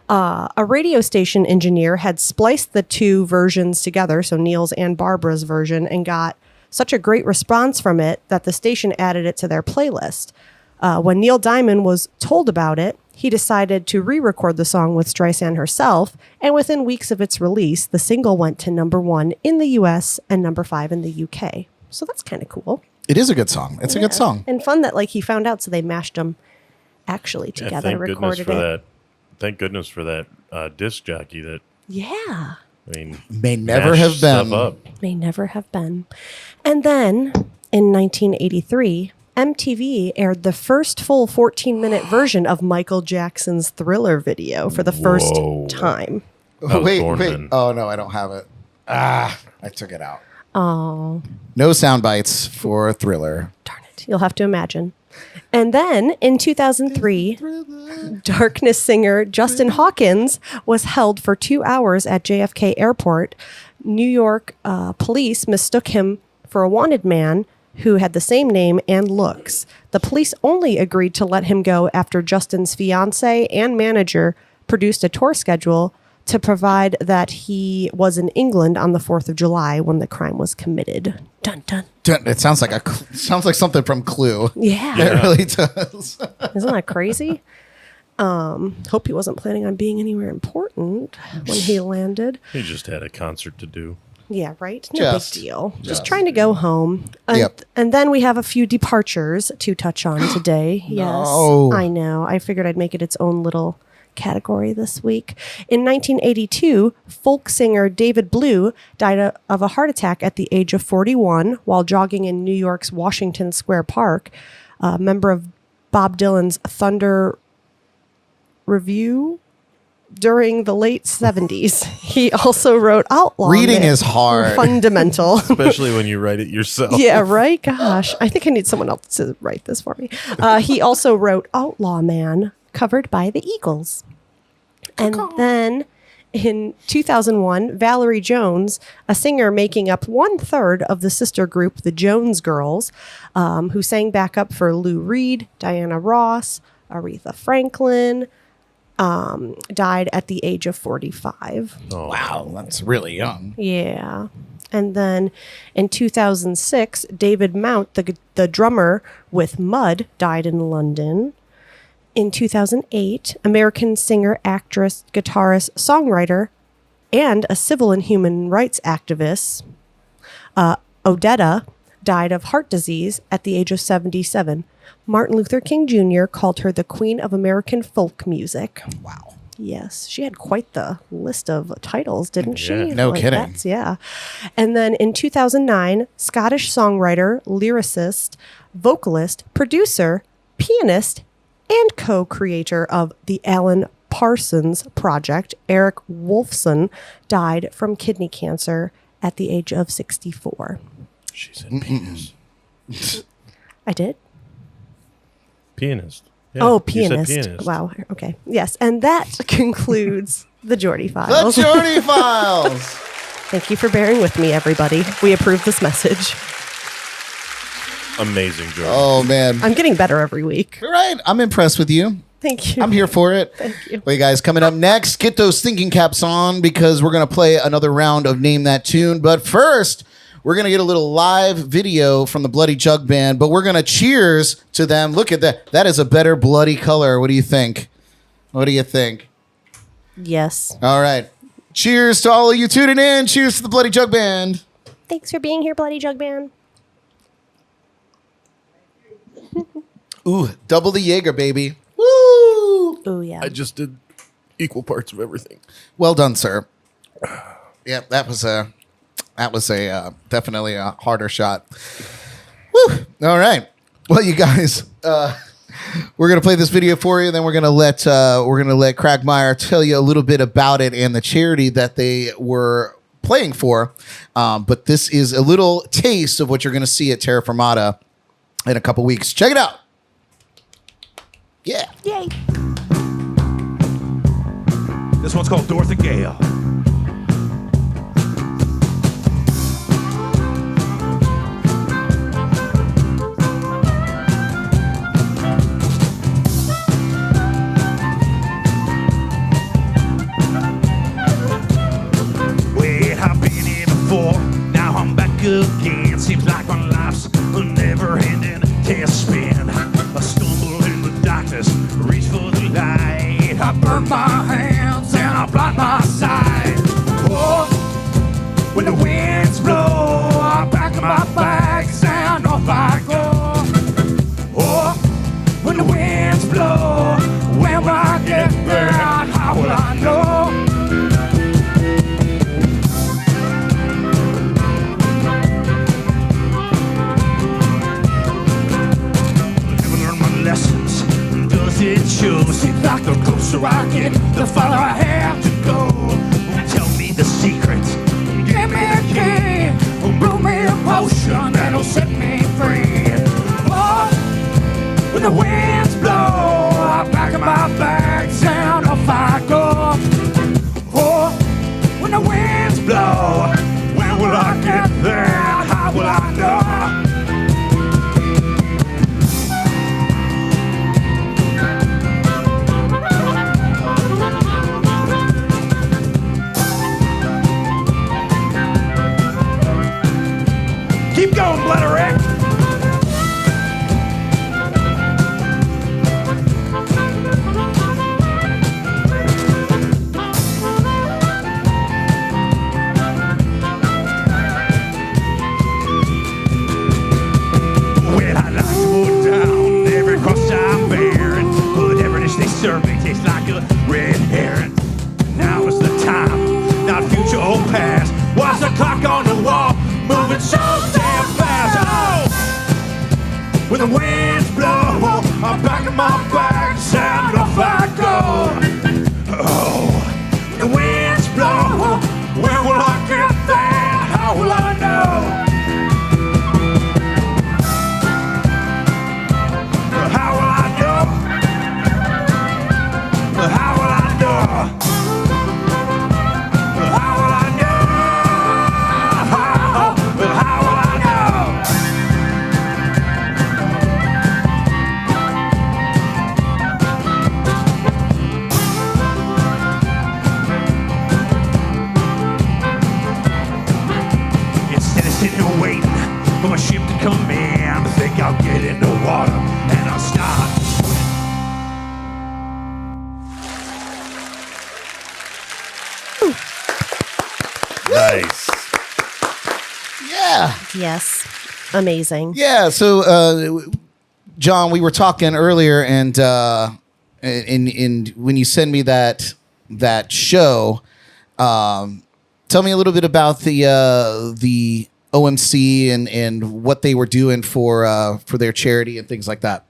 A radio station engineer had spliced the two versions together, so Neil's and Barbara's version, and got such a great response from it that the station added it to their playlist. When Neil Diamond was told about it, he decided to re-record the song with Streisand herself, and within weeks of its release, the single went to #1 in the US and #5 in the UK. So that's kind of cool. It is a good song. It's a good song. And fun that he found out, so they mashed them actually together, thank recorded goodness for it. that. Thank goodness for that disc jockey that, Yeah. I mean, May never mashed have stuff been. up. May never have been. And then in 1983, MTV aired the first full 14-minute version of Michael Jackson's Thriller video for the first time. Wait. Oh, no, I don't have it. I took it out. Oh. No sound bites for Thriller. Darn it. You'll have to imagine. And then in 2003, Darkness singer Justin Hawkins was held for 2 hours at JFK Airport. New York police mistook him for a wanted man who had the same name and looks. The police only agreed to let him go after Justin's fiance and manager produced a tour schedule to provide that he was in England on the 4th of July when the crime was committed. Dun, dun. It sounds like something from Clue. Yeah. It really does. Isn't that crazy? Hope he wasn't planning on being anywhere important when he landed. He just had a concert to do. Yeah, right? No big Just deal. Just trying to go home. And then we have a few departures to touch on today. Yes, No. I know. I figured I'd make it its own little category this week. In 1982, folk singer David Blue died of a heart attack at the age of 41 while jogging in New York's Washington Square Park. A member of Bob Dylan's Thunder Revue during the late 70s. He also wrote Outlaw. Reading Man. is hard. Fundamental. Especially when you write it yourself. Yeah, right? Gosh, I think I need someone else to write this for me. He also wrote Outlaw Man, covered by the Eagles. And then in 2001, Valerie Jones, a singer making up 1/3 of the sister group, the Jones Girls, who sang backup for Lou Reed, Diana Ross, Aretha Franklin, died at the age of 45. Oh. Wow, that's really young. Yeah. And then in 2006, David Mount, the drummer with Mud, died in London. In 2008, American singer, actress, guitarist, songwriter, and a civil and human rights activist, Odetta, died of heart disease at the age of 77. Martin Luther King Jr. called her the Queen of American folk music. Wow. Yes, she had quite the list of titles, didn't she? Yeah. No kidding. Yeah. And then in 2009, Scottish songwriter, lyricist, vocalist, producer, pianist, and co-creator of the Alan Parsons Project, Eric Wolfson, died from kidney cancer at the age of 64. She said pianist. I did? Pianist. Yeah, Oh, you said pianist. pianist. Wow. Okay. Yes. And that concludes the Jordy Files. The Jordy Files. Thank you for bearing with me, everybody. We approve this message. Amazing, Jordan. Oh, man. I'm getting better every week. All right. I'm impressed with you. Thank you. I'm here for it. Thank you. Wait, guys, coming up next, get those thinking caps on because we're going to play another round of Name That Tune. But first, we're going to get a little live video from the Bloody Jug Band, but we're going to cheers to them. Look at that. That is a better bloody color. What do you think? What do you think? Yes. All right. Cheers to all of you tuning in. Cheers to the Bloody Jug Band. Thanks for being here, Bloody Jug Band. Ooh, double the Jaeger, baby. Woo! Oh, yeah. I just did equal parts of everything. Well done, sir. Yeah, that was a definitely a harder shot. Woo! All right. Well, you guys, we're gonna play this video for you. Then we're gonna let Cragmire tell you a little bit about it and the charity that they were playing for. But this is a little taste of what you're gonna see at Terra Fermata in a couple weeks. Check it out. Yeah. Yay. This one's called Dorothy Gale. Well, I've been here before, now I'm back again. Seems like my life's a never-ending test spin. I stumble seems like the closer I get, the farther I have to go. Tell me the secrets, give me a key, brew me a potion that'll set me free. Oh, when the winds blow, I pack up my bags and off I go. Oh, when the winds blow, when will I get there? How will I know? Keep going, Bloody Rick. Well, I like to put down every cross I'm bearing, but every dish they serve me tastes like a red herring. Now is the time, not future or past. Watch the clock on the wall, moving so damn fast. Oh, when the winds blow, I'm packing my bags and off I go. Oh, when the winds blow, where will I get there? How will I know? How will I know? How will I know? How will I know? How will I know? Instead of sitting and waiting for my ship to come in, I think I'll get in the water and I'll start. Nice. Yeah. Yes. Amazing. Yeah. So, John, we were talking earlier, and when you send me that show, tell me a little bit about the OMC and what they were doing for their charity and things like that.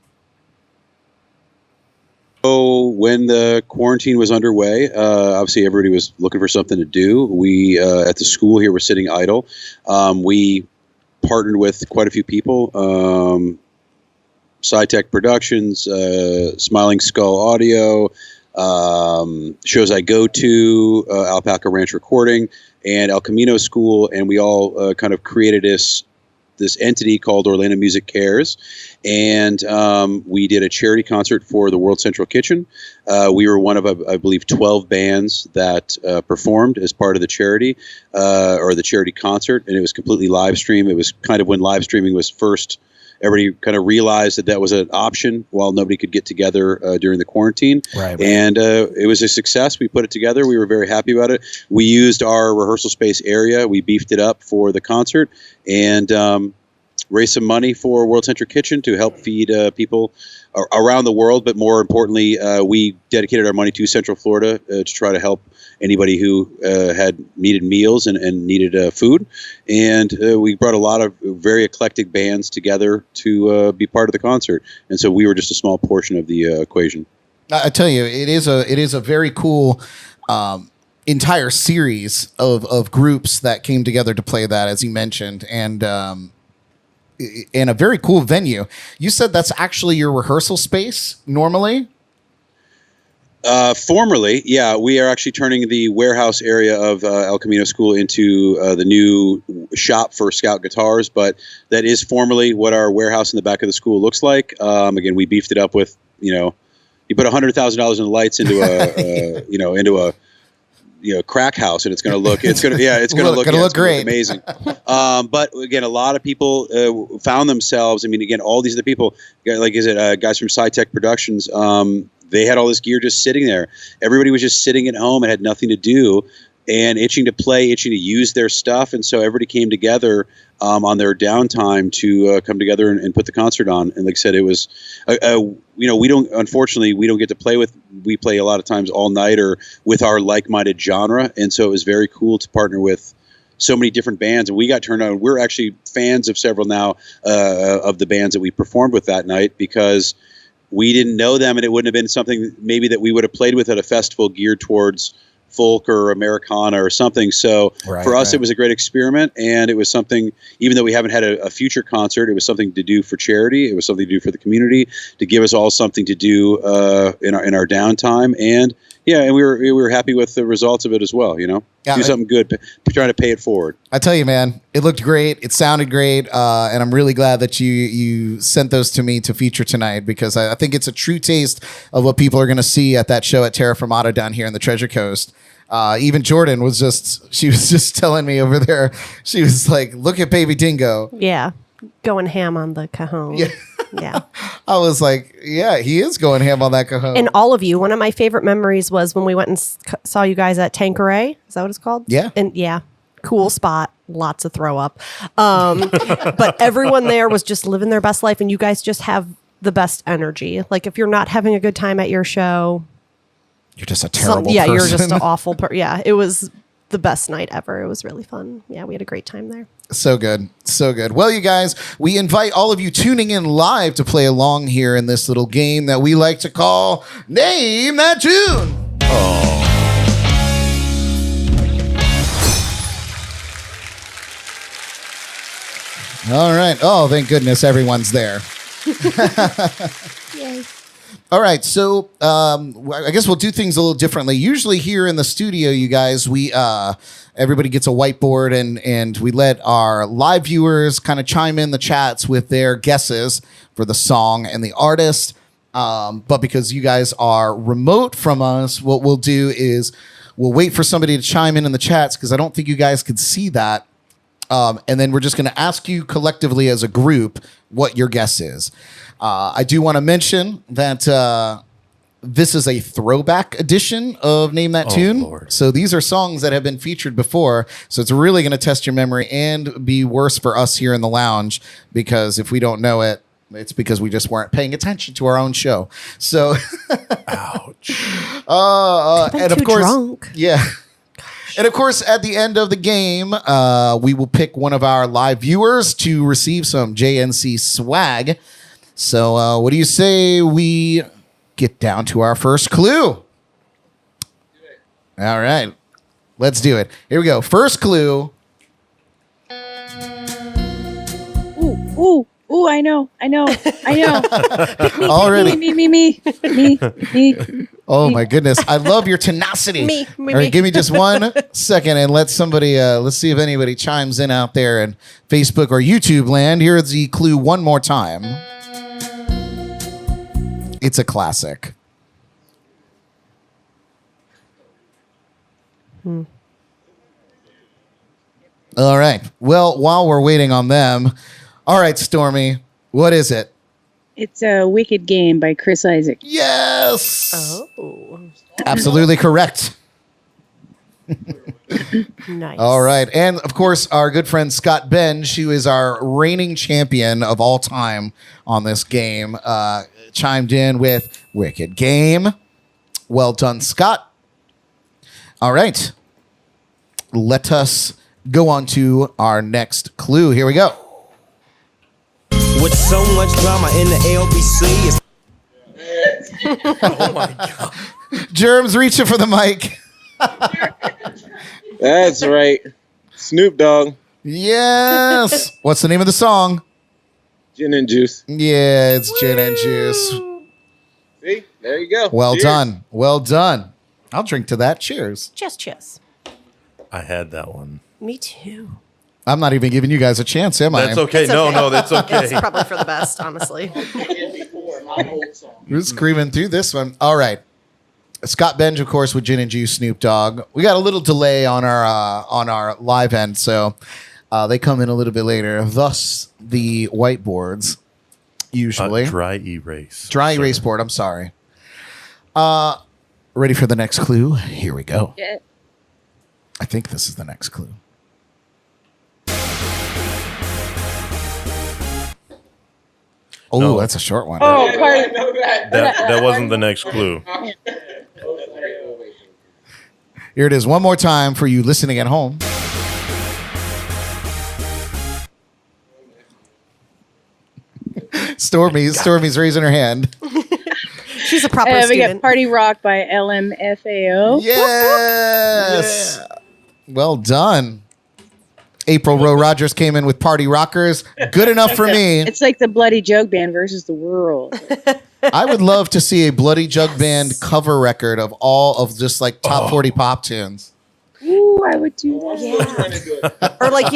So when the quarantine was underway, obviously everybody was looking for something to do. We at the school here were sitting idle. We partnered with quite a few people. SciTech Productions, Smiling Skull Audio, shows I go to, Alpaca Ranch Recording, and El Camino School, and we all kind of created this entity called Orlando Music Cares, and we did a charity concert for the World Central Kitchen. We were one of, I believe, 12 bands that performed as part of the charity or the charity concert, and it was completely live stream. It was kind of when live streaming was first. Everybody kind of realized that was an option while nobody could get together during the quarantine. Right. And it was a success. We put it together. We were very happy about it. We used our rehearsal space area. We beefed it up for the concert and raised some money for World Central Kitchen to help feed people around the world. But more importantly, we dedicated our money to Central Florida to try to help anybody who had needed meals and needed food. And we brought a lot of very eclectic bands together to be part of the concert. And so we were just a small portion of the equation. I tell you, it is a very cool entire series of groups that came together to play that, as you mentioned, and a very cool venue. You said that's actually your rehearsal space normally? Formerly, yeah, we are actually turning the warehouse area of El Camino School into the new shop for Scout guitars, but that is formerly what our warehouse in the back of the school looks like. Again, we beefed it up with, you put $100,000 in lights into a crack house, and it's going to look great, amazing. But again, a lot of people found themselves. I mean, again, all these other people, like guys from SciTech Productions. They had all this gear just sitting there. Everybody was just sitting at home and had nothing to do and itching to play, itching to use their stuff. And so everybody came together on their downtime to come together and put the concert on. And like I said, it was, unfortunately, we don't get to play we play a lot of times all night or with our like-minded genre. And so it was very cool to partner with so many different bands, and we got turned on. We're actually fans of several now of the bands that we performed with that night because we didn't know them, and it wouldn't have been something maybe that we would have played with at a festival geared towards folk or Americana or something. So for us, it was a great experiment, and it was something, even though we haven't had a future concert, it was something to do for charity. It was something to do for the community, to give us all something to do in our downtime. And and we were happy with the results of it as well. Do something good, trying to pay it forward. I tell you, man, it looked great. It sounded great. And I'm really glad that you sent those to me to feature tonight, because I think it's a true taste of what people are going to see at that show at Terra Fermata down here in the Treasure Coast. Even Jordan was just telling me over there, she was like, look at Baby Dingo. Yeah. Going ham on the cajon. Yeah. I was like, yeah, he is going ham on that cajon. And all of you, one of my favorite memories was when we went and saw you guys at Tanqueray. Is that what it's called? Yeah. And cool spot. Lots of throw up. But everyone there was just living their best life, and you guys just have the best energy. Like, if you're not having a good time at your show, you're just a terrible person. Yeah, you're just an awful person. Yeah, it was the best night ever. It was really fun. Yeah, we had a great time there. So good. So good. Well, you guys, we invite all of you tuning in live to play along here in this little game that we like to call Name That Tune. All right. Oh, thank goodness everyone's there. Yay. All right, so I guess we'll do things a little differently. Usually here in the studio, you guys, we everybody gets a whiteboard, and we let our live viewers kind of chime in the chats with their guesses for the song and the artist. But because you guys are remote from us, what we'll do is we'll wait for somebody to chime in the chats, because I don't think you guys could see that. And then we're just going to ask you collectively as a group what your guess is. I do want to mention that this is a throwback edition of Name That Tune. Lord. So these are songs that have been featured before. So it's really going to test your memory and be worse for us here in the lounge, because if we don't know it, it's because we just weren't paying attention to our own show. So, ouch. And of course, drunk. Yeah. And of course, at the end of the game, we will pick one of our live viewers to receive some JNC swag. So what do you say we get down to our first clue? All right. Let's do it. Here we go. First clue. Ooh, I know. Already. Me. Oh my goodness. I love your tenacity. Me. All right, give me just 1 second and let somebody, let's see if anybody chimes in out there in Facebook or YouTube land. Here's the clue one more time. It's a classic. All right. Well, while we're waiting on them, all right, Stormy, what is it? It's a Wicked Game by Chris Isaac. Yes. Oh. Absolutely correct. Nice. All right. And of course, our good friend Scott Benj, who is our reigning champion of all time on this game, chimed in with Wicked Game. Well done, Scott. All right. Let us go on to our next clue. Here we go. With so much drama in the LBC. Oh my God. Germs reaching for the mic. That's right. Snoop Dogg. Yes. What's the name of the song? Gin and Juice. Yeah, it's Gin and Juice. See? There you go. Well Cheers. done. Well done. I'll drink to that. Cheers. Cheers. I had that one. Me too. I'm not even giving you guys a chance, am I? That's okay. It's No, okay. no, that's okay. It's probably for the best, honestly. We're screaming through this one. All right. Scott Benj, of course, with Gin and Juice, Snoop Dogg. We got a little delay on our live end, so they come in a little bit later. Thus, the whiteboards usually Dry erase. dry erase board. I'm sorry. Ready for the next clue? Here we go. Yeah. I think this is the next clue. Oh, No. that's a short one. Oh, pardon. That wasn't the next clue. Here it is one more time for you listening at home. Stormy's raising her hand. She's a proper We student. got Party Rock by LMFAO. Yes. Well done. April Rowe Rogers came in with Party Rockers. Good enough for me. It's like the Bloody Jug Band versus the world. I would love to see a Bloody Jug Band cover record of all of just like top 40 pop tunes. Ooh, I would do that. Yeah. Or like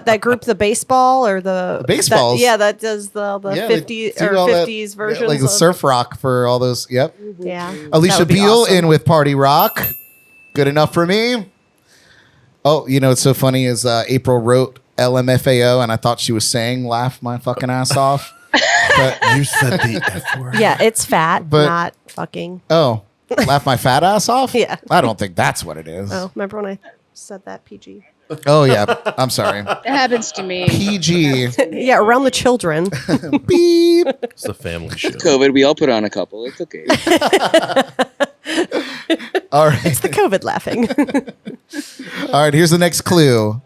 that group, the baseball or the Baseballs. that does the Yeah, 50 they do or all that- 50s yeah, versions, like the of, surf rock for all those. Yep. Yeah, Alicia that would be Beale awesome. in with Party Rock. Good enough for me. Oh, you know what's so funny is April wrote LMFAO, and I thought she was saying "laugh my fucking ass off." But You said the F word. Yeah, it's fat, But- not fucking. oh, laugh my fat ass off. Yeah. I don't think that's what it is. Oh, remember when I said that PG? Oh yeah, I'm sorry. That happens to me. PG. Yeah, around the children. Beep. It's a family show. COVID, we all put on a couple. It's okay. All right. It's the COVID laughing. All right. Here's the next clue.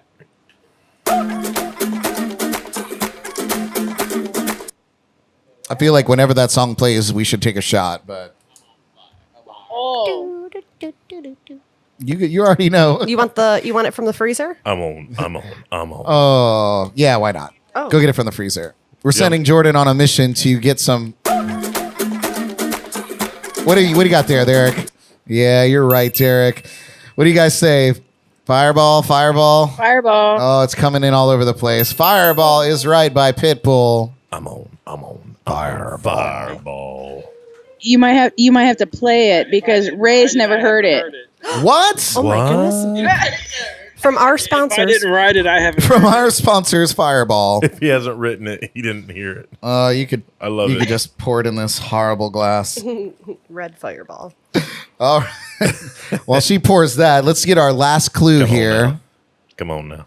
I feel like whenever that song plays, we should take a shot, but Oh. you already know. You want it from the freezer? I'm on. Oh, yeah, why not? Oh. Go get it from the freezer. We're sending Jordan on a mission to get some. What do you got there, Derek? Yeah, you're right, Derek. What do you guys say? Fireball. Fireball. Oh, it's coming in all over the place. Fireball is right by Pitbull. I'm on. Fireball. You might have to play it because Ray's never heard it. What? Oh my goodness. From our sponsors. If I didn't write it, I haven't. From our sponsors, Fireball. If he hasn't written it, he didn't hear it. You could. I love You it. could just pour it in this horrible glass. Red Fireball. All right. While she pours that, let's get our last clue here. Come on now.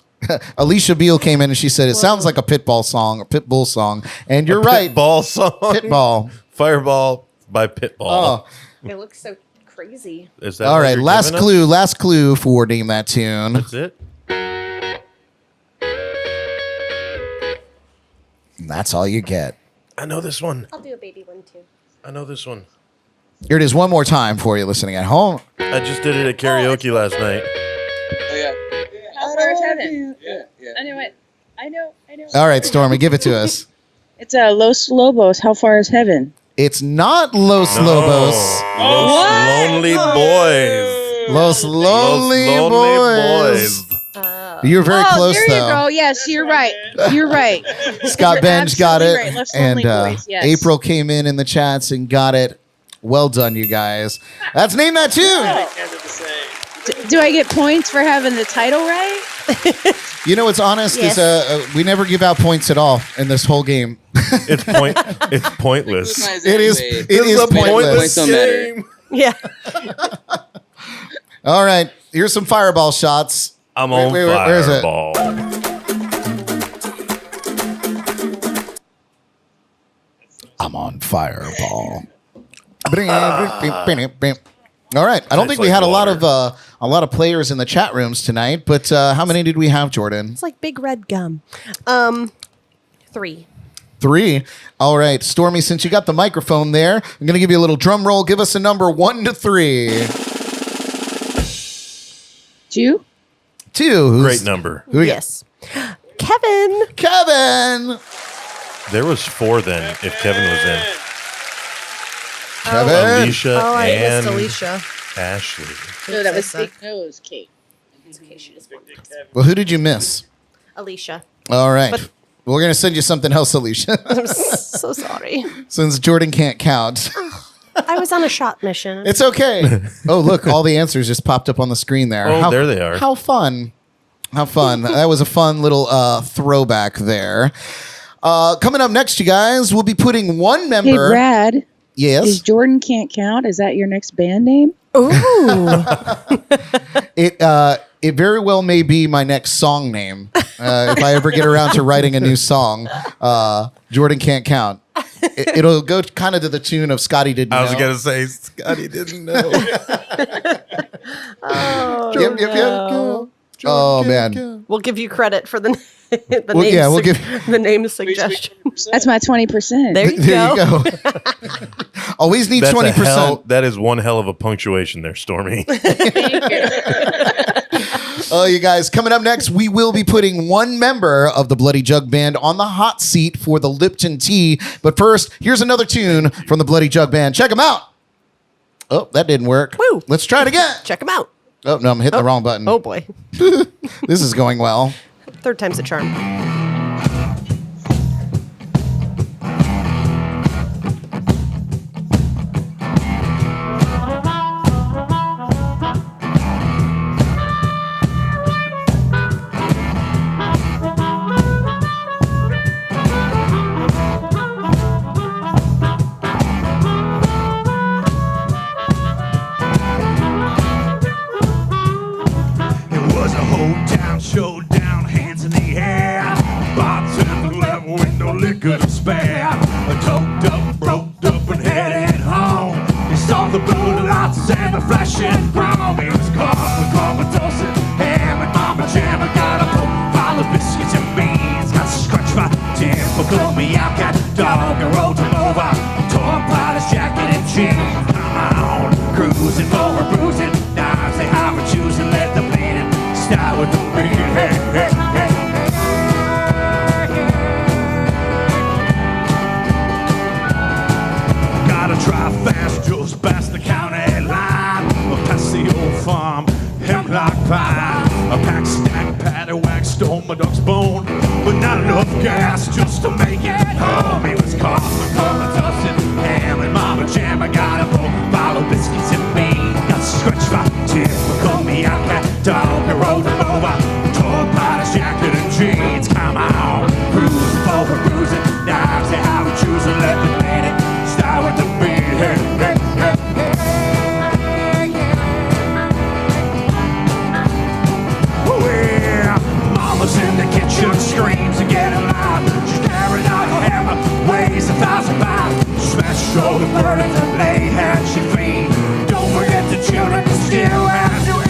Alicia Beale came in and she said it sounds like a Pitbull song, a Pitbull song, and you're right. Pitball song. Pitball. Fireball by Pitball. Oh, It looks so crazy. Is that all what right. you're Last giving us? clue. Last clue for Name That Tune. That's it. And that's all you get. I know this one. I'll do a baby one too. I know this one. Here it is one more time for you listening at home. I just did it at karaoke last night. Oh, yeah. How far is heaven? Yeah, yeah. I know it. I know. All right, Stormy, give it to us. It's Los Lobos. How far is heaven? It's not Los Lobos. Los Lonely Boys. Los Lonely Boys. You're very close, there though. you go. Yes, you're right. You're right. Scott You're Benj got it, absolutely right. Los and Lonely Boys, yes. April came in the chats and got it. Well done, you guys. That's Name That Tune. Do I get points for having the title right? You know what's honest Yes. is we never give out points at all in this whole game. It's pointless. It is. It is a pointless. Points don't matter. Yeah. All right, here's some fireball shots. I'm on where is it? Fireball. I'm on fireball. All right. I don't think we like had a water. lot of players in the chat rooms tonight, but how many did we have, Jordan? It's like big red gum. 3. 3. All right, Stormy, since you got the microphone there, I'm going to give you a little drum roll. Give us a number 1 to 3. 2. 2. Great number. Who we got? Yes. Kevin. Kevin. There was 4 then if Kevin was in. Kevin. Alicia Oh, I and missed Alicia. Ashley. No, that was Big Nose Kate. Well, who did you miss? Alicia. All right. We're going to send you something else, Alicia, I'm so sorry. since Jordan can't count. I was on a shot mission. It's okay. Oh, look, all the answers just popped up on the screen there. Oh, there they are. How fun. How fun. That was a fun little throwback there. Coming up next, you guys, we'll be putting one Hey, member. Brad. Yes. Is Jordan Can't Count? Is that your next band name? Ooh. It very well may be my next song name. If I ever get around to writing a new song, Jordan Can't Count. It'll go kind of to the tune of Scotty Didn't Know. I was going to say, Scotty didn't know. Oh, Yep, yep, yep. Oh, man. We'll give you credit for the Well, name. yeah, we'll give- the name suggestion. That's my 20%. There you There go. you go. Always need 20%. That is one hell of a punctuation there, Stormy. Oh, you guys, coming up next, we will be putting one member of the Bloody Jug Band on the hot seat for the Lipton Tea. But first, here's another tune from the Bloody Jug Band. Check them out. Oh, that didn't work. Woo. Let's try it again. Check them out. Oh, no, I'm hitting the wrong button. Oh, boy. This is going well. Third time's a charm. Showdown, hands in the air. Bartender left with no liquor to spare. Doped up, roped up, and headed home. He saw the blue lights and the flashing chrome. He was caught with comatose and ham and Mama Jam. I got a profile of biscuits and beans. Got scratched by typical Meowcat dog. I rolled him over, tore apart his jacket and jeans. Come on, cruising for a bruising. Now say how we're choosing, let the bleeding start with the beat. Hey, hey, hey. Gotta try fast, just past the county line. Past the old farm, hemlock pine. A pack stack, patty wax, stole my dog's bone. But not enough gas just to make it home. He was caught with comatose and ham and Mama Jam. I got a bowl, follow biscuits and beans. Got scratched by typical Meowcat dog. I rolled him over. Jacket and jeans, come on. Cruising for a bruising. Now say how we choose and let the minute start with the beat. Hey, hey, hey, hey, yeah. Oh, yeah. Mama's in the kitchen, screams and getting loud. She's carrying out her hammer, weighs 1,000 pounds. Smash shoulder burdens and lay hands she feed. Don't forget the children still have to eat.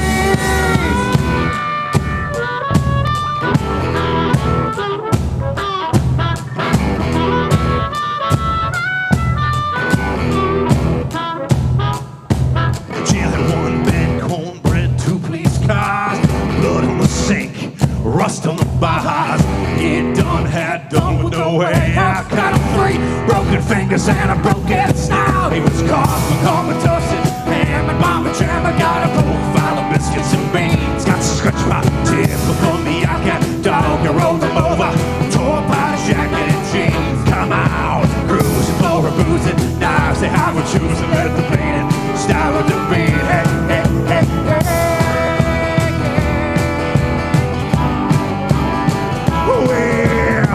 Rust on the bars, get done, had done with no way out. Got him free, broken fingers and a broken snout. He was caught for comatose and ham and Mama Jam. I got a profile of biscuits and beans. Got scratched by typical Meowcat dog. I rolled him over, tore apart his jacket and jeans. Come on, cruising for a boozing. Now say how we choose and let the bleeding start with the beat. Hey, hey, hey, hey.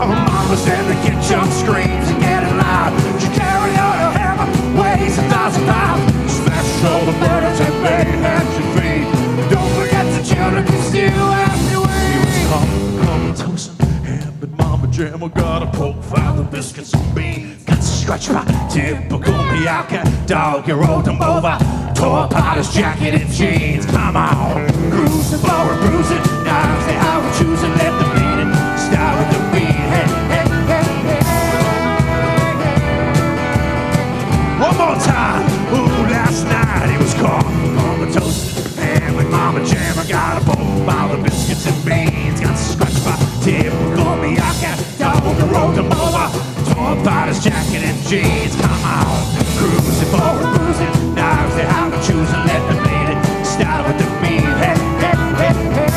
Mama's in the kitchen, screams and getting loud. She carried out her hammer, weighs 1,000 pounds. Smash all the burdens and lay hands and feet. Don't forget the children can still have to eat. He was comatose and ham and Mama Jam. I got a profile of biscuits and beans. Got scratched by typical Meowcat dog. You rolled him over, tore apart his jacket and jeans. Come on, cruising for a bruising. Now say how we choose and let the bleeding start with the beat. Hey, hey, hey, hey. One more time. Ooh, last night he was caught comatose and with Mama Jam. I got a bowl of biscuits and beans. Got scratched by typical Meowcat dog. I rolled him over, tore apart his jacket and jeans. Come on, cruising for a bruising. Now say how to choose and let the bleeding start with the beat. Hey, hey, hey, hey.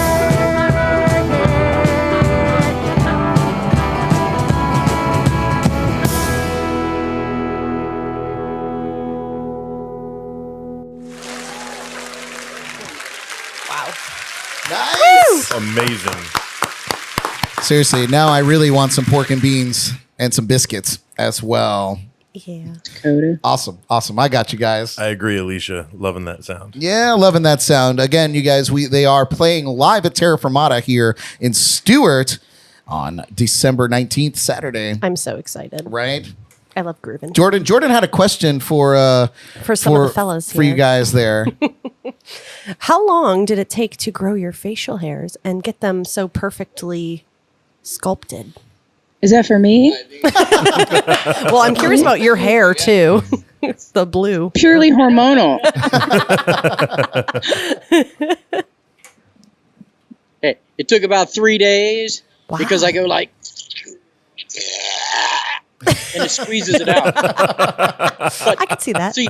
Nice. Amazing. Seriously, now I really want some pork and beans and some biscuits as well. Yeah. Coda. Awesome. Awesome. I got you guys. I agree, Alicia. Loving that sound. Yeah, loving that sound. Again, you guys, they are playing live at Terra Fermata here in Stuart on December 19th, Saturday. I'm so excited. Right? I love grooving. Jordan had a question for some of the fellas for you here. guys there. How long did it take to grow your facial hairs and get them so perfectly sculpted? Is that for me? Well, I'm curious about your hair too. It's the blue. Purely hormonal. Hey, it took about 3 days because I go like, and it squeezes it out. But I can see that. See,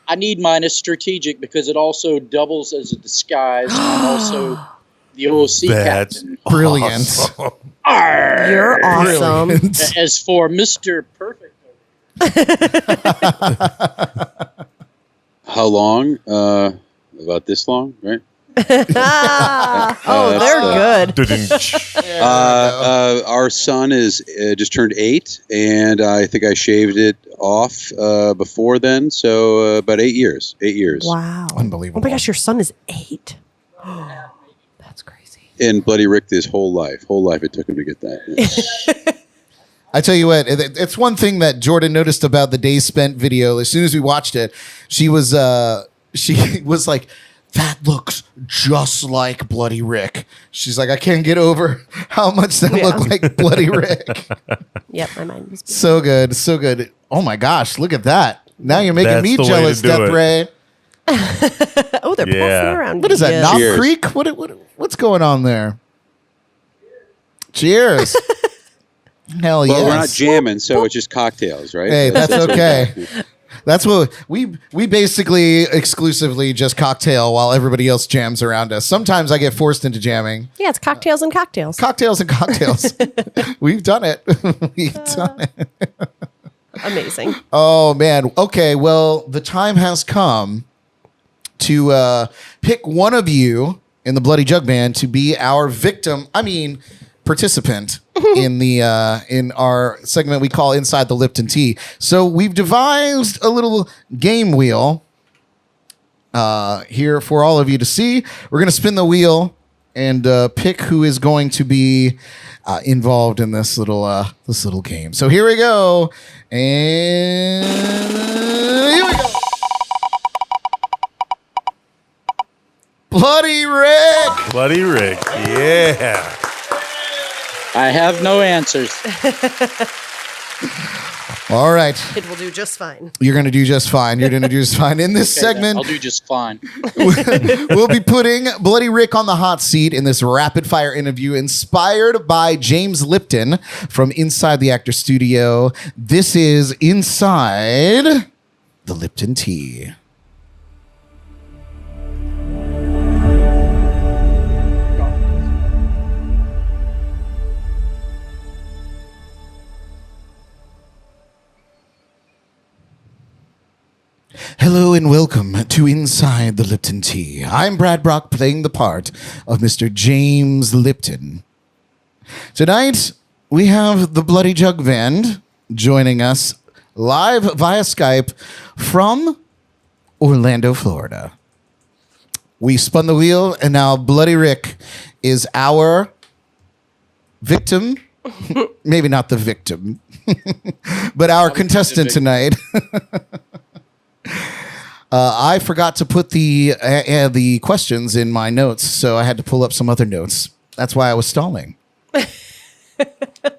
I need mine as strategic because it also doubles as a disguise. I'm also the OC That's captain. Brilliant. awesome. You're awesome. Brilliant. As for Mr. Perfect, How long? About this long, right? Oh, they're good. Our son is just turned 8, and I think I shaved it off before then. So about 8 years. 8 years. Wow. Unbelievable. Oh my gosh, your son is 8. That's crazy. And Bloody Rick his whole life. It took him to get that. Yeah. I tell you what, it's one thing that Jordan noticed about the Days Spent video. As soon as we watched it, she was like, that looks just like Bloody Rick. She's like, I can't get over how much that looked like Bloody Rick. Yep, my mind was. So good, so good. Oh my gosh, look at that. Now you're making That's me the way jealous, to do Death it. Ray. Oh, they're passing around. What is that, Yes. Knob Cheers. Creek? What's going on there? Cheers. Hell Well, yes. we're not jamming, so it's just cocktails, right? Hey, that's okay. That's what we basically exclusively just cocktail while everybody else jams around us. Sometimes I get forced into jamming. Yeah, it's cocktails and cocktails. Cocktails and cocktails. We've done it. We've done it. Amazing. Oh man. Okay. Well, the time has come to pick one of you in the Bloody Jug Band to be our victim. Participant in our segment we call Inside the Lipton Tea. So we've devised a little game wheel here for all of you to see. We're going to spin the wheel and pick who is going to be involved in this little game. So here we go. And here we go. Bloody Rick. Bloody Rick. Yeah. I have no answers. All right. It will do just fine. You're going to do just fine. You're going to do just fine. In this Okay, then, segment, I'll do just fine. we'll be putting Bloody Rick on the hot seat in this rapid fire interview inspired by James Lipton from Inside the Actor Studio. This is Inside the Lipton Tea. Hello and welcome to Inside the Lipton Tea. I'm Brad Brock playing the part of Mr. James Lipton. Tonight, we have the Bloody Jug Band joining us live via Skype from Orlando, Florida. We spun the wheel and now Bloody Rick is our victim. Maybe not the victim, but our contestant tonight. I forgot to put the questions in my notes, so I had to pull up some other notes. That's why I was stalling.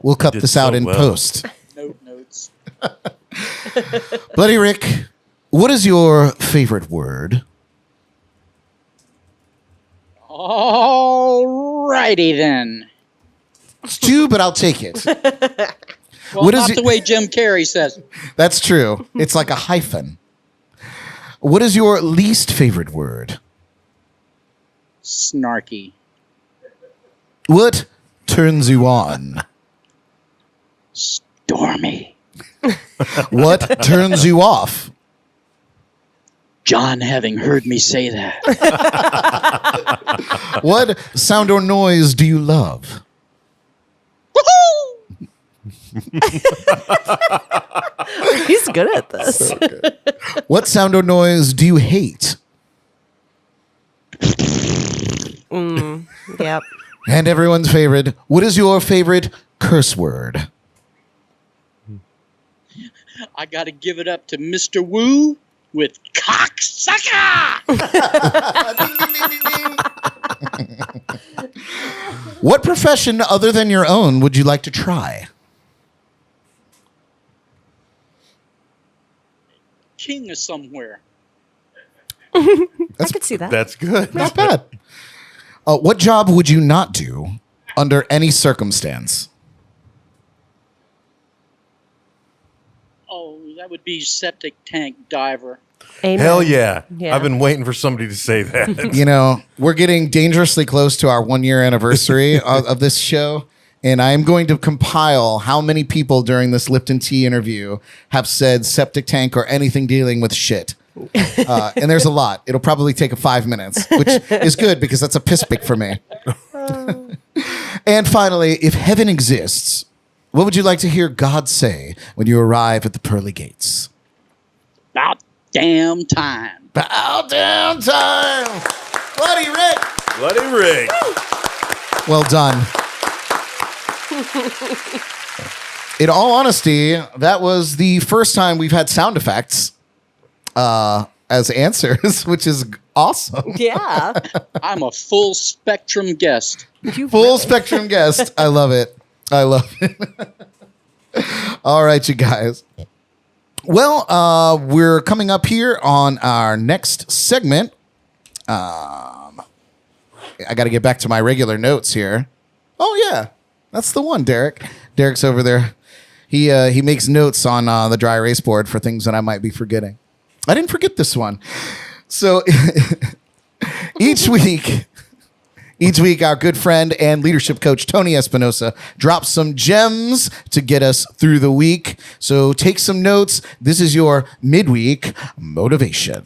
We'll cut this out in post. Notes. Bloody Rick, what is your favorite word? Alrighty then. It's 2, but I'll take it. Well, What is not it- the way Jim Carrey says it. That's true. It's like a hyphen. What is your least favorite word? Snarky. What turns you on? Stormy. What turns you off? John having heard me say that. What sound or noise do you love? He's good at this. What sound or noise do you hate? Yep. And everyone's favorite, what is your favorite curse word? I got to give it up to Mr. Wu with cocksucker. What profession other than your own would you like to try? king of somewhere. I could see that. That's good. Not bad. What job would you not do under any circumstance? Oh, that would be septic tank diver. Amen. Hell yeah. Yeah. I've been waiting for somebody to say that. You know, we're getting dangerously close to our 1 year anniversary of this show. And I'm going to compile how many people during this Lipton Tea interview have said septic tank or anything dealing with shit. And there's a lot. It'll probably take 5 minutes, which is good because that's a piss pick for me. And finally, if heaven exists, what would you like to hear God say when you arrive at the pearly gates? About damn time. About damn time. Bloody Rick. Bloody Rick. Well done. In all honesty, that was the first time we've had sound effects as answers, which is awesome. Yeah. I'm a full spectrum guest. Full spectrum guest. I love it. I love it. All right, you guys. Well, we're coming up here on our next segment. I got to get back to my regular notes here. Oh, yeah. That's the one, Derek. Derek's over there. He makes notes on the dry erase board for things that I might be forgetting. I didn't forget this one. So each week, our good friend and leadership coach, Tony Espinosa, drops some gems to get us through the week. So take some notes. This is your midweek motivation.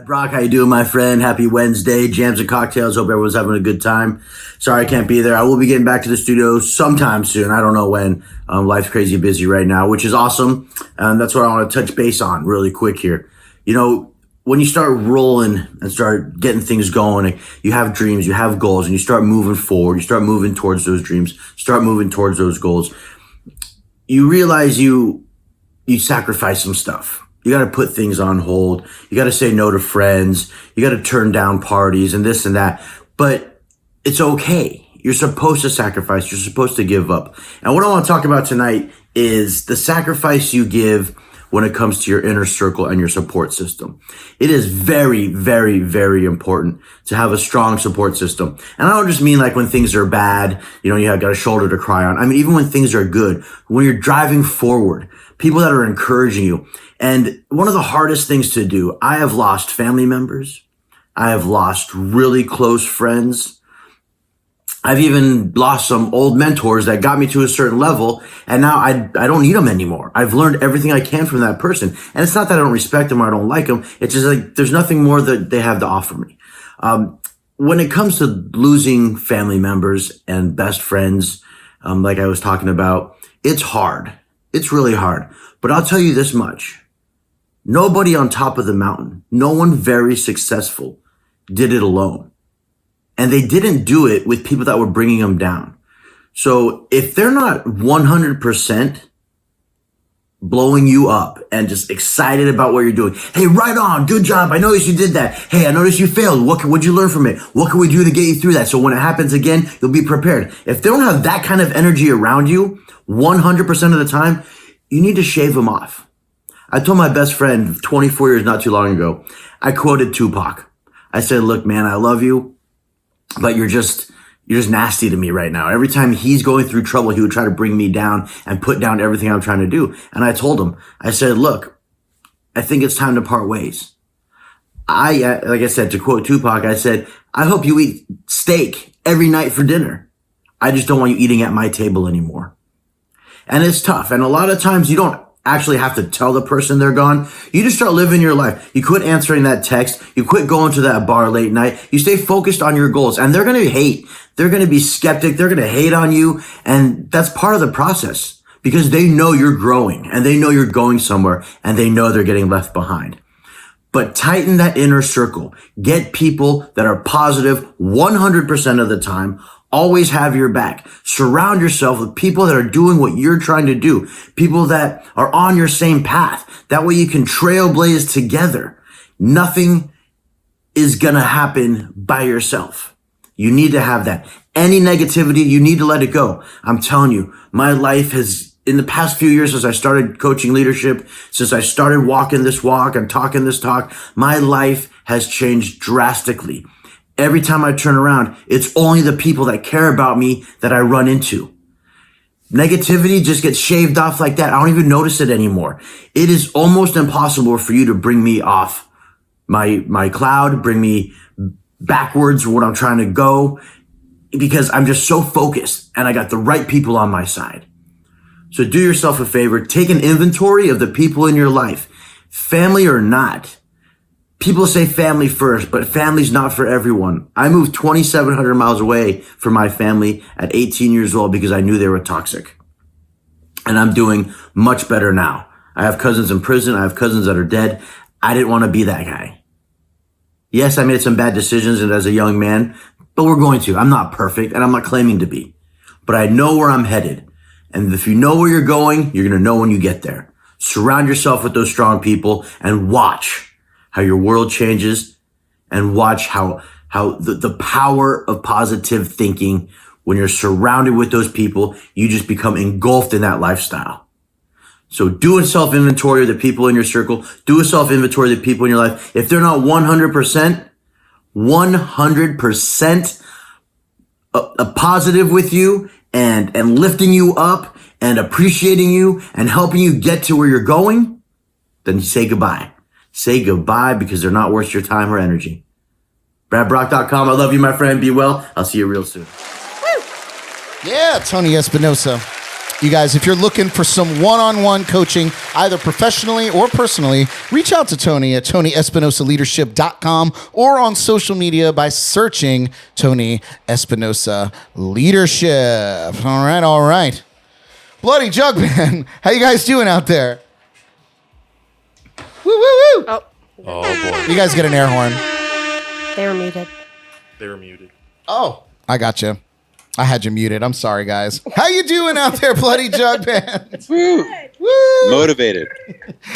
Brock, how you doing, my friend? Happy Wednesday. Jams and cocktails. Hope everyone's having a good time. Sorry I can't be there. I will be getting back to the studio sometime soon. I don't know when. Life's crazy busy right now, which is awesome. That's what I want to touch base on really quick here. You know, when you start rolling and start getting things going, you have dreams, you have goals, and you start moving forward. You start moving towards those dreams, start moving towards those goals. You realize you sacrifice some stuff. You got to put things on hold. You got to say no to friends. You got to turn down parties and this and that. But it's okay. You're supposed to sacrifice. You're supposed to give up. And what I want to talk about tonight is the sacrifice you give when it comes to your inner circle and your support system. It is very, very, very important to have a strong support system. And I don't just mean like when things are bad, you know, you have got a shoulder to cry on. I mean, even when things are good, when you're driving forward, people that are encouraging you. And one of the hardest things to do, I have lost family members. I have lost really close friends. I've even lost some old mentors that got me to a certain level, and now I don't need them anymore. I've learned everything I can from that person. And it's not that I don't respect them or I don't like them. It's just like there's nothing more that they have to offer me. When it comes to losing family members and best friends, like I was talking about, it's hard. It's really hard. But I'll tell you this much. Nobody on top of the mountain, no one very successful did it alone. And they didn't do it with people that were bringing them down. So if they're not 100% blowing you up and just excited about what you're doing, hey, right on, good job, I noticed you did that. Hey, I noticed you failed. What'd you learn from it? What can we do to get you through that? So when it happens again, you'll be prepared. If they don't have that kind of energy around you 100% of the time, you need to shave them off. I told my best friend 24 years not too long ago, I quoted Tupac. I said, look, man, I love you, but you're just nasty to me right now. Every time he's going through trouble, he would try to bring me down and put down everything I'm trying to do. And I told him, I said, look, I think it's time to part ways. Like I said, to quote Tupac, I said, I hope you eat steak every night for dinner. I just don't want you eating at my table anymore. And it's tough. And a lot of times you don't actually have to tell the person they're gone. You just start living your life. You quit answering that text. You quit going to that bar late night. You stay focused on your goals, and they're going to hate. They're going to be skeptic. They're going to hate on you. And that's part of the process because they know you're growing and they know you're going somewhere and they know they're getting left behind. But tighten that inner circle. Get people that are positive 100% of the time, always have your back. Surround yourself with people that are doing what you're trying to do, people that are on your same path. That way you can trailblaze together. Nothing is going to happen by yourself. You need to have that. Any negativity, you need to let it go. I'm telling you, my life has, in the past few years, since I started coaching leadership, since I started walking this walk and talking this talk, my life has changed drastically. Every time I turn around, it's only the people that care about me that I run into. Negativity just gets shaved off like that. I don't even notice it anymore. It is almost impossible for you to bring me off my cloud, bring me backwards where I'm trying to go, because I'm just so focused and I got the right people on my side. So do yourself a favor, take an inventory of the people in your life, family or not. People say family first, but family's not for everyone. I moved 2,700 miles away from my family at 18 years old because I knew they were toxic. And I'm doing much better now. I have cousins in prison. I have cousins that are dead. I didn't want to be that guy. Yes, I made some bad decisions as a young man, but we're going to. I'm not perfect, and I'm not claiming to be. But I know where I'm headed. And if you know where you're going, you're going to know when you get there. Surround yourself with those strong people and watch how your world changes, and watch how the power of positive thinking, when you're surrounded with those people, you just become engulfed in that lifestyle. So do a self-inventory of the people in your circle. Do a self-inventory of the people in your life. If they're not 100% a positive with you and lifting you up and appreciating you and helping you get to where you're going, then say goodbye. Say goodbye, because they're not worth your time or energy. BradBrock.com. I love you, my friend. Be well. I'll see you real soon. Yeah, Tony Espinosa. You guys, if you're looking for some one-on-one coaching, either professionally or personally, reach out to Tony at TonyEspinosaLeadership.com or on social media by searching Tony Espinosa Leadership. All right. Bloody Jug Band. How you guys doing out there? Woo, woo, woo. Oh, boy. You guys get an air horn. They were muted. They were muted. Oh, I got you. I had you muted. I'm sorry, guys. How you doing out there, Bloody Jug Band? Woo. Woo. Motivated.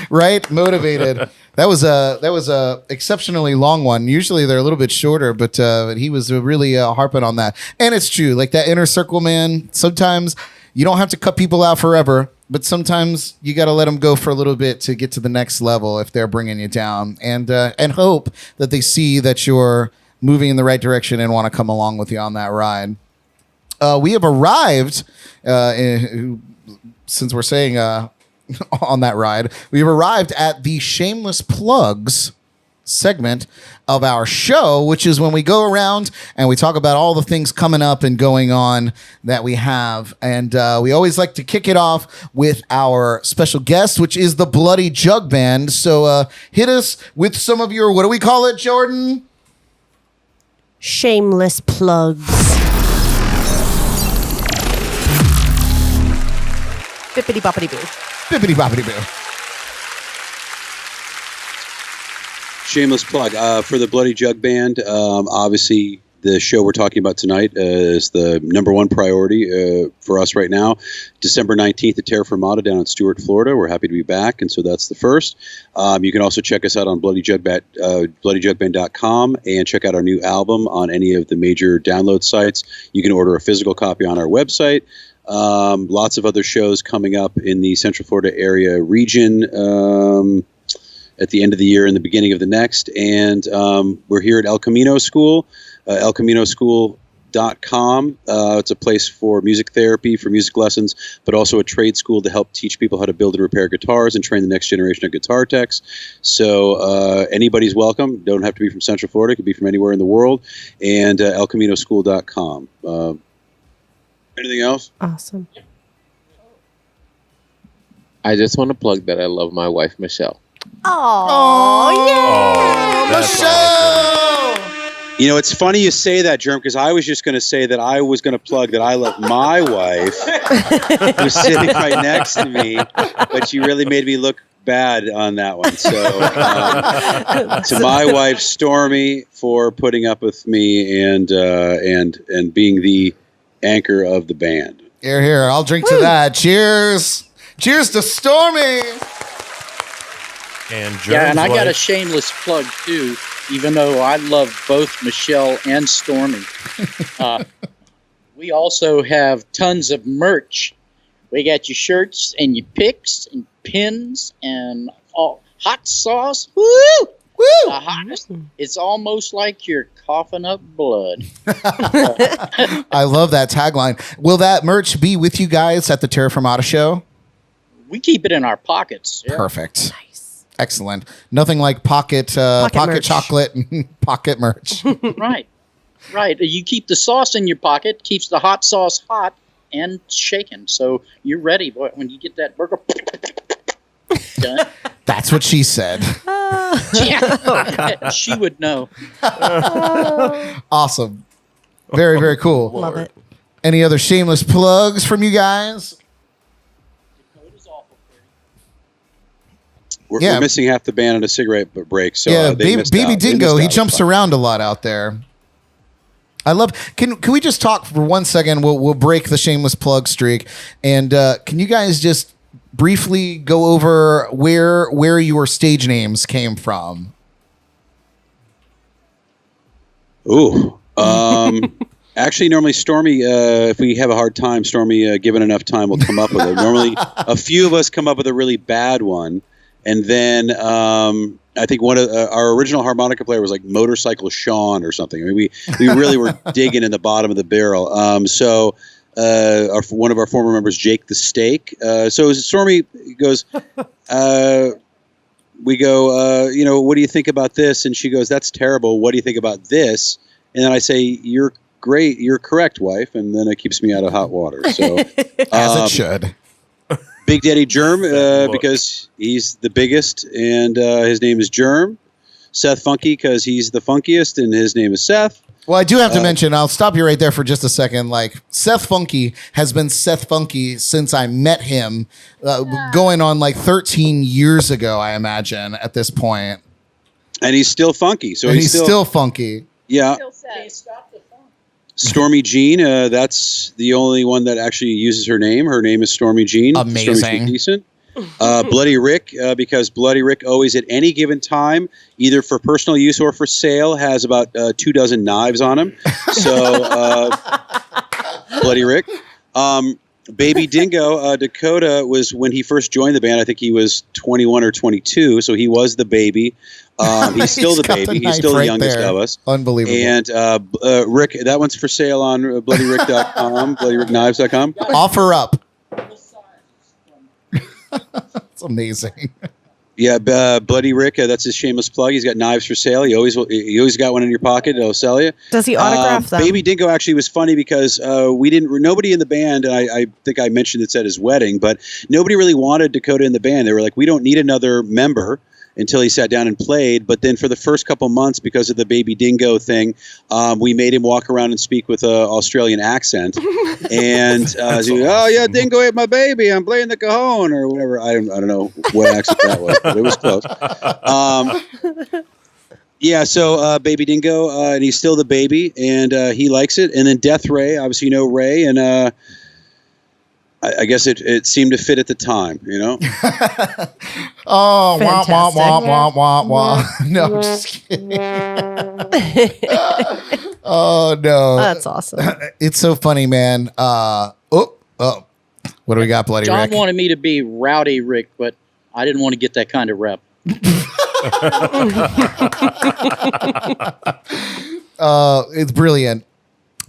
Right? Motivated. That was a exceptionally long one. Usually they're a little bit shorter, but he was really harping on that. And it's true. Like that inner circle, man, sometimes you don't have to cut people out forever, but sometimes you got to let them go for a little bit to get to the next level if they're bringing you down, and hope that they see that you're moving in the right direction and want to come along with you on that ride. We have arrived, since we're saying on that ride, we've arrived at the Shameless Plugs segment of our show, which is when we go around and we talk about all the things coming up and going on that we have. And we always like to kick it off with our special guest, which is the Bloody Jug Band. So hit us with some of your, what do we call it, Jordan? Shameless plugs. Bippity boppity boo. Bippity boppity boo. Shameless plug for the Bloody Jug Band. Obviously, the show we're talking about tonight is the number one priority for us right now. December 19th at Terra Fermata down in Stuart, Florida. We're happy to be back, and so that's the first. You can also check us out on bloodyjugband.com and check out our new album on any of the major download sites. You can order a physical copy on our website. Lots of other shows coming up in the Central Florida area region at the end of the year and the beginning of the next. And we're here at El Camino School, elcaminoschool.com. It's a place for music therapy, for music lessons, but also a trade school to help teach people how to build and repair guitars and train the next generation of guitar techs. So anybody's welcome. Don't have to be from Central Florida. It could be from anywhere in the world. And elcaminoschool.com. Anything else? Awesome. I just want to plug that I love my wife, Michelle. Oh, yeah. Michelle! You know, it's funny you say that, Germ, because I was just going to say that I was going to plug that I love my wife, who's sitting right next to me, but you really made me look bad on that one. So to my wife, Stormy, for putting up with me and being the anchor of the band. Here, here. I'll drink to that. Cheers. Cheers to Stormy. And Yeah, and I got a wife. shameless plug too, even though I love both Michelle and Stormy. We also have tons of merch. We got your shirts and your picks and pins and all hot sauce. Woo! Woo! The hottest. It's almost like you're coughing up blood. I love that tagline. Will that merch be with you guys at the Terra Fermata show? We keep it in our pockets. Yeah. Perfect. Nice. Excellent. Nothing like pocket merch. chocolate and pocket merch. Right. Right. You keep the sauce in your pocket, keeps the hot sauce hot and shaken. So you're ready boy, when you get that burger. Done. That's what she said. Yeah. She would know. Awesome. Very, very cool. Love it. Any other shameless plugs from you guys? We're missing half the band on a cigarette break. So yeah, they missed Baby out. They Dingo, missed he out. jumps around a lot out there. I love. Can we just talk for 1 second? We'll break the shameless plug streak, and can you guys just briefly go over where your stage names came from? Ooh. Actually, normally Stormy, if we have a hard time, Stormy, given enough time, will come up with it. Normally, a few of us come up with a really bad one, and then I think one of our original harmonica player was like Motorcycle Sean or something. I mean, we really were digging in the bottom of the barrel. So one of our former members, Jake the Steak. So Stormy goes, we go, what do you think about this? And she goes, that's terrible. What do you think about this? And then I say, you're great. You're correct, wife. And then it keeps me out of hot water. So As it should. Big Daddy Germ, because he's the biggest, and his name is Germ. Seth Funky, because he's the funkiest, and his name is Seth. Well, I do have to mention, I'll stop you right there for just a second. Like, Seth Funky has been Seth Funky since I met him, going on like 13 years ago, I imagine, at this point. And he's still funky. So and he's still funky. Yeah. Stormy Jean, that's the only one that actually uses her name. Her name is Stormy Jean. Amazing. Stormy decent. Bloody Rick, because Bloody Rick always at any given time, either for personal use or for sale, has about 24 knives on him. So Bloody Rick. Baby Dingo, Dakota was, when he first joined the band, I think he was 21 or 22, so he was the baby. He's still the baby. He's still the youngest of us. Unbelievable. And Rick, that one's for sale on bloodyrick.com, bloodyrickknives.com. Offer up. That's amazing. Yeah, Bloody Rick, that's his shameless plug. He's got knives for sale. You always got one in your pocket. It'll sell you. Does he autograph them? Baby Dingo actually was funny because nobody in the band, and I think I mentioned this at his wedding, but nobody really wanted Dakota in the band. They were like, we don't need another member, until he sat down and played. But then for the first couple months, because of the Baby Dingo thing, we made him walk around and speak with an Australian accent. And he, oh yeah, Dingo ate my baby. I'm playing the cajon or whatever. I don't know what accent that was, but it was close. Yeah, so Baby Dingo, and he's still the baby, and he likes it. And then Death Ray, obviously you know Ray, and I guess it seemed to fit at the time, you know? Oh, wah, wah, wah, wah, wah, wah. No, I'm just kidding. Oh, no. That's awesome. It's so funny, man. What do we got, Bloody John Rick? wanted me to be Rowdy Rick, but I didn't want to get that kind of rep. It's brilliant.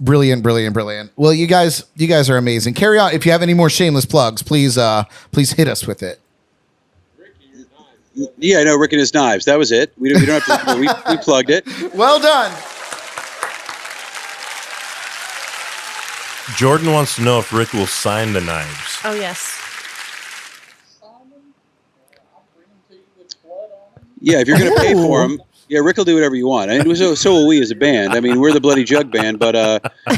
Brilliant. Well, you guys are amazing. Carry on. If you have any more shameless plugs, please hit us with it. Yeah, I know, Rick and his knives. That was it. We don't have to. We plugged it. Well done. Jordan wants to know if Rick will sign the knives. Oh, yes. Yeah, if you're going to pay for them, yeah, Rick will do whatever you want. I mean, so will we as a band. I mean, we're the Bloody Jug Band, but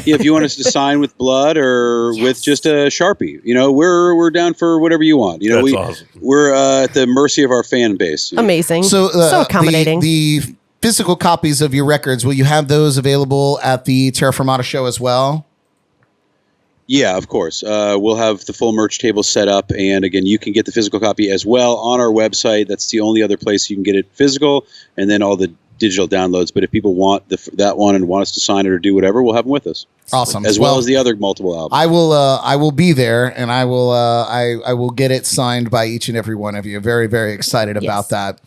if you want us to sign with blood or with just a Sharpie, you know, we're down for whatever you want. You know, That's awesome. We're at the mercy of our fan base. Amazing. So accommodating. The physical copies of your records, will you have those available at the Terra Fermata show as well? Yeah, of course. We'll have the full merch table set up. And again, you can get the physical copy as well on our website. That's the only other place you can get it physical, and then all the digital downloads. But if people want that one and want us to sign it or do whatever, we'll have them with us. Awesome. As well as the other multiple albums. I will be there, and I will get it signed by each and every one of you. Very, very excited about that.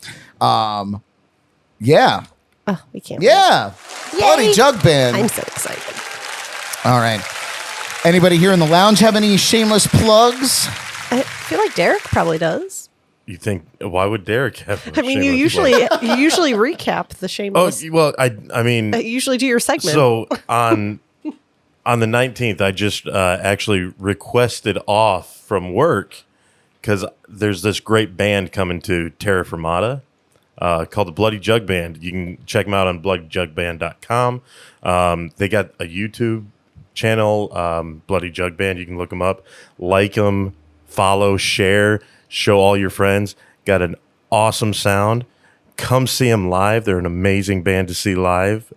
Yeah. Oh, we can't. Yeah. Bloody Jug Band. I'm so excited. All right. Anybody here in the lounge have any shameless plugs? I feel like Derek probably does. You think, why would Derek have a I mean, you shameless usually recap the shameless. Oh, well, I mean, usually do your segment. So on the 19th, I just actually requested off from work because there's this great band coming to Terra Fermata called the Bloody Jug Band. You can check them out on bloodyjugband.com. They got a YouTube channel, Bloody Jug Band. You can look them up, like them, follow, share, show all your friends. Got an awesome sound. Come see them live. They're an amazing band to see live.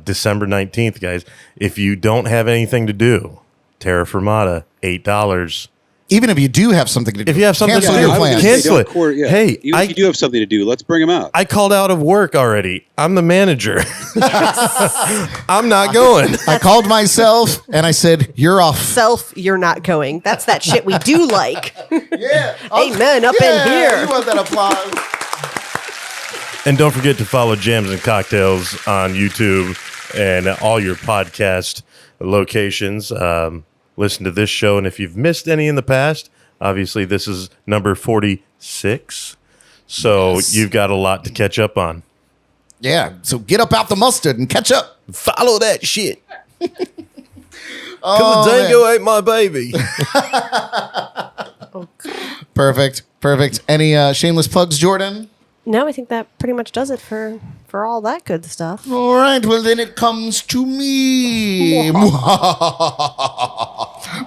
December 19th, guys. If you don't have anything to do, Terra Fermata, $8. Even if you do have something to do. If you have something to cancel do, your plans. cancel it. Hey, even if you do have something to do, let's bring them out. I called out of work already. I'm the manager. I'm not going. I called myself and I said, "You're off." You're not going. That's that shit we do like. Yeah. Amen. Up in here. You want that applause? And don't forget to follow Jams and Cocktails on YouTube and all your podcast locations. Listen to this show, and if you've missed any in the past, obviously this is number 46. So you've got a lot to catch up on. Yeah. So get up out the mustard and catch up. Follow that shit. Oh, Dango ate my baby. Perfect. Any shameless plugs, Jordan? No, I think that pretty much does it for all that good stuff. All right. Well, then it comes to me.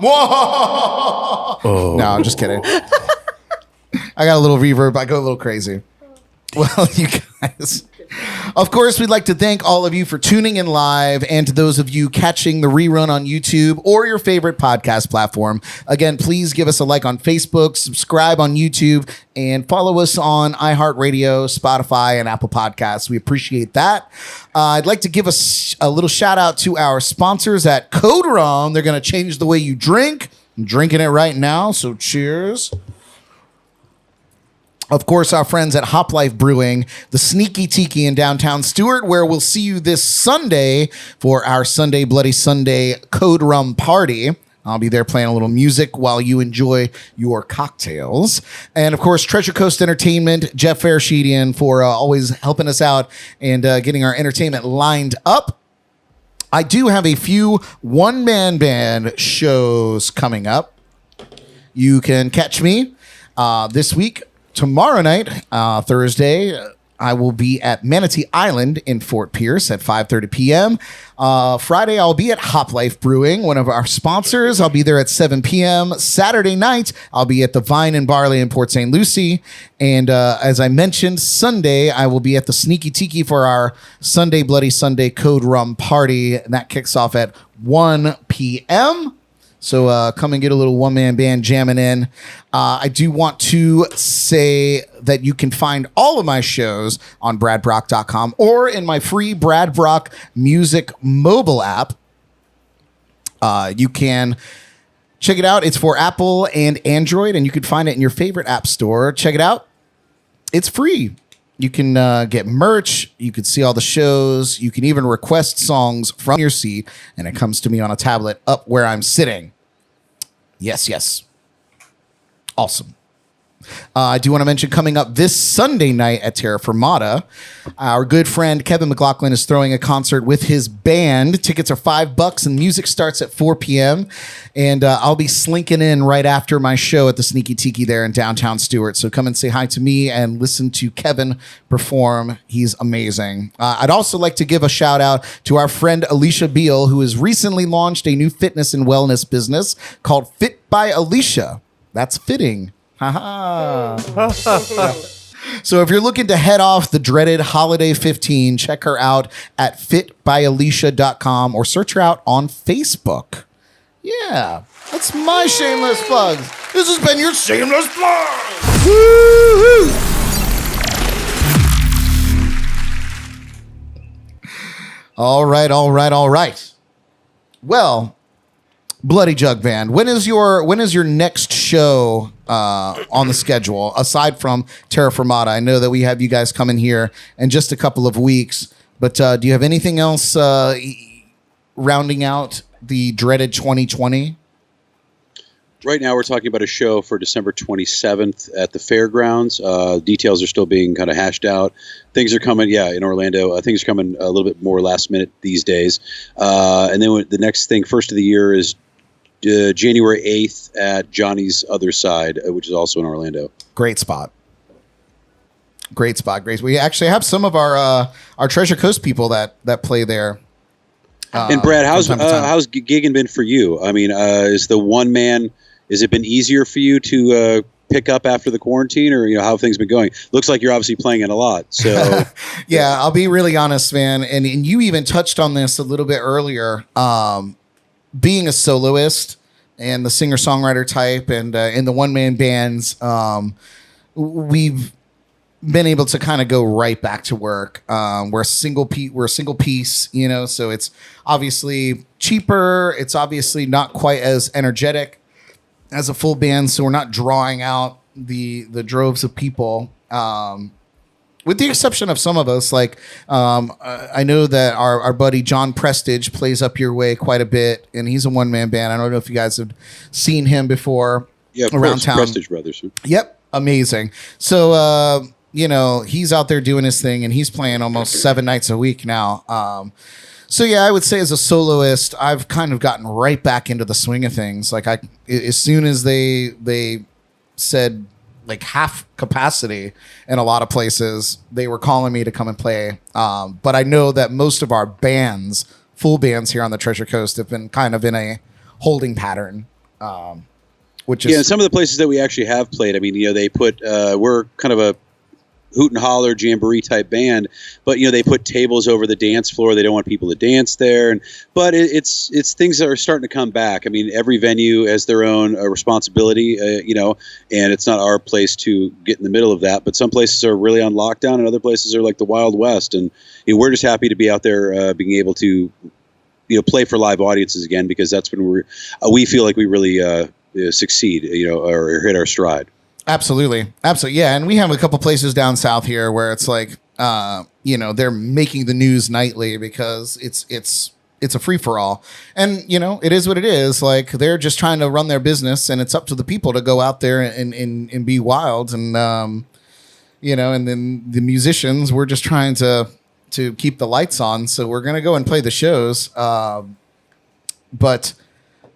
Oh. No, I'm just kidding. I got a little reverb. I go a little crazy. Well, you guys, of course, we'd like to thank all of you for tuning in live, and to those of you catching the rerun on YouTube or your favorite podcast platform. Again, please give us a like on Facebook, subscribe on YouTube, and follow us on iHeartRadio, Spotify, and Apple Podcasts. We appreciate that. I'd like to give us a little shout out to our sponsors at Code Rum. They're going to change the way you drink. I'm drinking it right now, so cheers. Of course, our friends at Hop Life Brewing, the Sneaky Tiki in downtown Stuart, where we'll see you this Sunday for our Sunday Bloody Sunday Code Rum party. I'll be there playing a little music while you enjoy your cocktails. And, of course, Treasure Coast Entertainment, Jeff Farshedian for always helping us out and getting our entertainment lined up. I do have a few one-man band shows coming up. You can catch me this week. Tomorrow night, Thursday, I will be at Manatee Island in Fort Pierce at 5:30 p.m. Friday, I'll be at Hop Life Brewing, one of our sponsors. I'll be there at 7 p.m. Saturday night, I'll be at the Vine and Barley in Port St. Lucie. And as I mentioned, Sunday, I will be at the Sneaky Tiki for our Sunday Bloody Sunday Code Rum party. And that kicks off at 1 p.m. So come and get a little one-man band jamming in. I do want to say that you can find all of my shows on bradbrock.com or in my free Brad Brock Music mobile app. You can check it out. It's for Apple and Android, and you can find it in your favorite app store. Check it out. It's free. You can get merch. You can see all the shows. You can even request songs from your seat, and it comes to me on a tablet up where I'm sitting. Yes. Awesome. I do want to mention coming up this Sunday night at Terra Fermata, our good friend Kevin McLaughlin is throwing a concert with his band. Tickets are $5 and music starts at 4 p.m. And I'll be slinking in right after my show at the Sneaky Tiki there in downtown Stuart. So come and say hi to me and listen to Kevin perform. He's amazing. I'd also like to give a shout out to our friend Alicia Beal, who has recently launched a new fitness and wellness business called Fit by Alicia. That's fitting. So if you're looking to head off the dreaded Holiday 15, check her out at fitbyalicia.com or search her out on Facebook. Yeah, that's my shameless plugs. This has been your shameless plug. Woo-hoo! All right. Well, Bloody Jug Band, when is your next show on the schedule aside from Terra Fermata? I know that we have you guys coming here in just a couple of weeks, but do you have anything else rounding out the dreaded 2020? Right now, we're talking about a show for December 27th at the fairgrounds. Details are still being kind of hashed out. Things are coming, in Orlando. Things are coming a little bit more last minute these days. And then the next thing, first of the year, is January 8th at Johnny's Other Side, which is also in Orlando. Great spot. We actually have some of our Treasure Coast people that play there. And Brad, how's gigging been for you? I mean, is the one man? Has it been easier for you to pick up after the quarantine, or how have things been going? Looks like you're obviously playing it a lot. So yeah, I'll be really honest, man. And you even touched on this a little bit earlier. Being a soloist and the singer-songwriter type, and in the one-man bands, we've been able to kind of go right back to work. We're a single piece, so it's obviously cheaper. It's obviously not quite as energetic as a full band, so we're not drawing out the droves of people. With the exception of some of us, like I know that our buddy John Prestige plays up your way quite a bit, and he's a one-man band. I don't know if you guys have seen him before around town. Prestige Brothers. Yep, amazing. So he's out there doing his thing, and he's playing almost 7 nights a week now. So yeah, I would say as a soloist, I've kind of gotten right back into the swing of things. Like as soon as they said like half capacity in a lot of places, they were calling me to come and play. But I know that most of our bands, full bands here on the Treasure Coast, have been kind of in a holding pattern. Which is and some of the places that we actually have played, I mean, they put we're kind of a hoot and holler jamboree type band, but they put tables over the dance floor. They don't want people to dance there, but it's things that are starting to come back. I mean, every venue has their own responsibility, and it's not our place to get in the middle of that. But some places are really on lockdown, and other places are like the Wild West, and we're just happy to be out there, being able to play for live audiences again, because that's when we feel like we really succeed, or hit our stride. Absolutely. Yeah. And we have a couple places down south here where it's like, they're making the news nightly because it's a free for all. And, it is what it is. Like, they're just trying to run their business, and it's up to the people to go out there and be wild. And, and then the musicians, we're just trying to keep the lights on. So we're going to go and play the shows.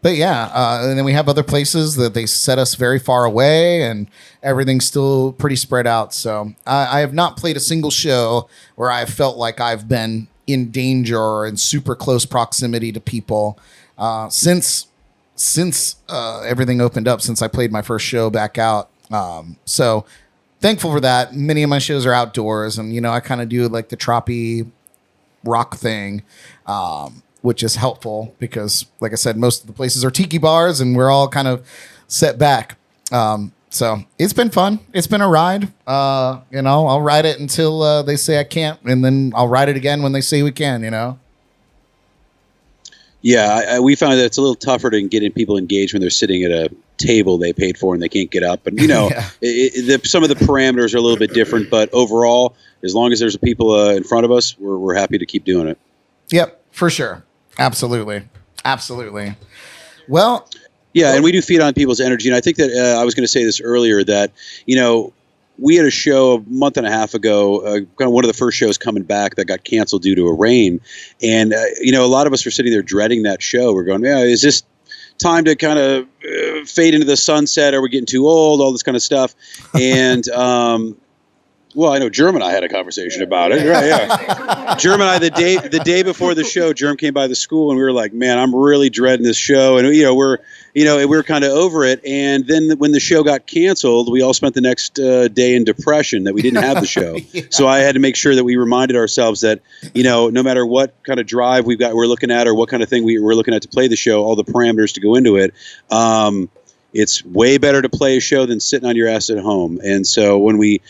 But yeah, and then we have other places that they set us very far away, and everything's still pretty spread out. So I have not played a single show where I felt like I've been in danger or in super close proximity to people since everything opened up, since I played my first show back out. So thankful for that. Many of my shows are outdoors, and I kind of do like the troppy rock thing. Which is helpful because, like I said, most of the places are tiki bars, and we're all kind of set back. So it's been fun. It's been a ride. I'll ride it until they say I can't, and then I'll ride it again when they say we can. Yeah, we found that it's a little tougher to get people engaged when they're sitting at a table they paid for and they can't get up. And some of the parameters are a little bit different, but overall, as long as there's people in front of us, we're happy to keep doing it. Yep, for sure. Absolutely. Well, yeah, and we do feed on people's energy. And I think that I was going to say this earlier that, we had a show a month and a half ago, kind of one of the first shows coming back that got canceled due to a rain. And, a lot of us were sitting there dreading that show. We're going, is this time to kind of fade into the sunset? Are we getting too old? All this kind of stuff. And, Well, I know Germ and I had a conversation about it. Right, yeah. Germ and I, the day before the show, Germ came by the school and we were like, man, I'm really dreading this show. And, we're kind of over it. And then when the show got canceled, we all spent the next day in depression that we didn't have the show. Yeah. So I had to make sure that we reminded ourselves that, no matter what kind of drive we're looking at or what kind of thing we're looking at to play the show, all the parameters to go into it, it's way better to play a show than sitting on your ass at home. And so when we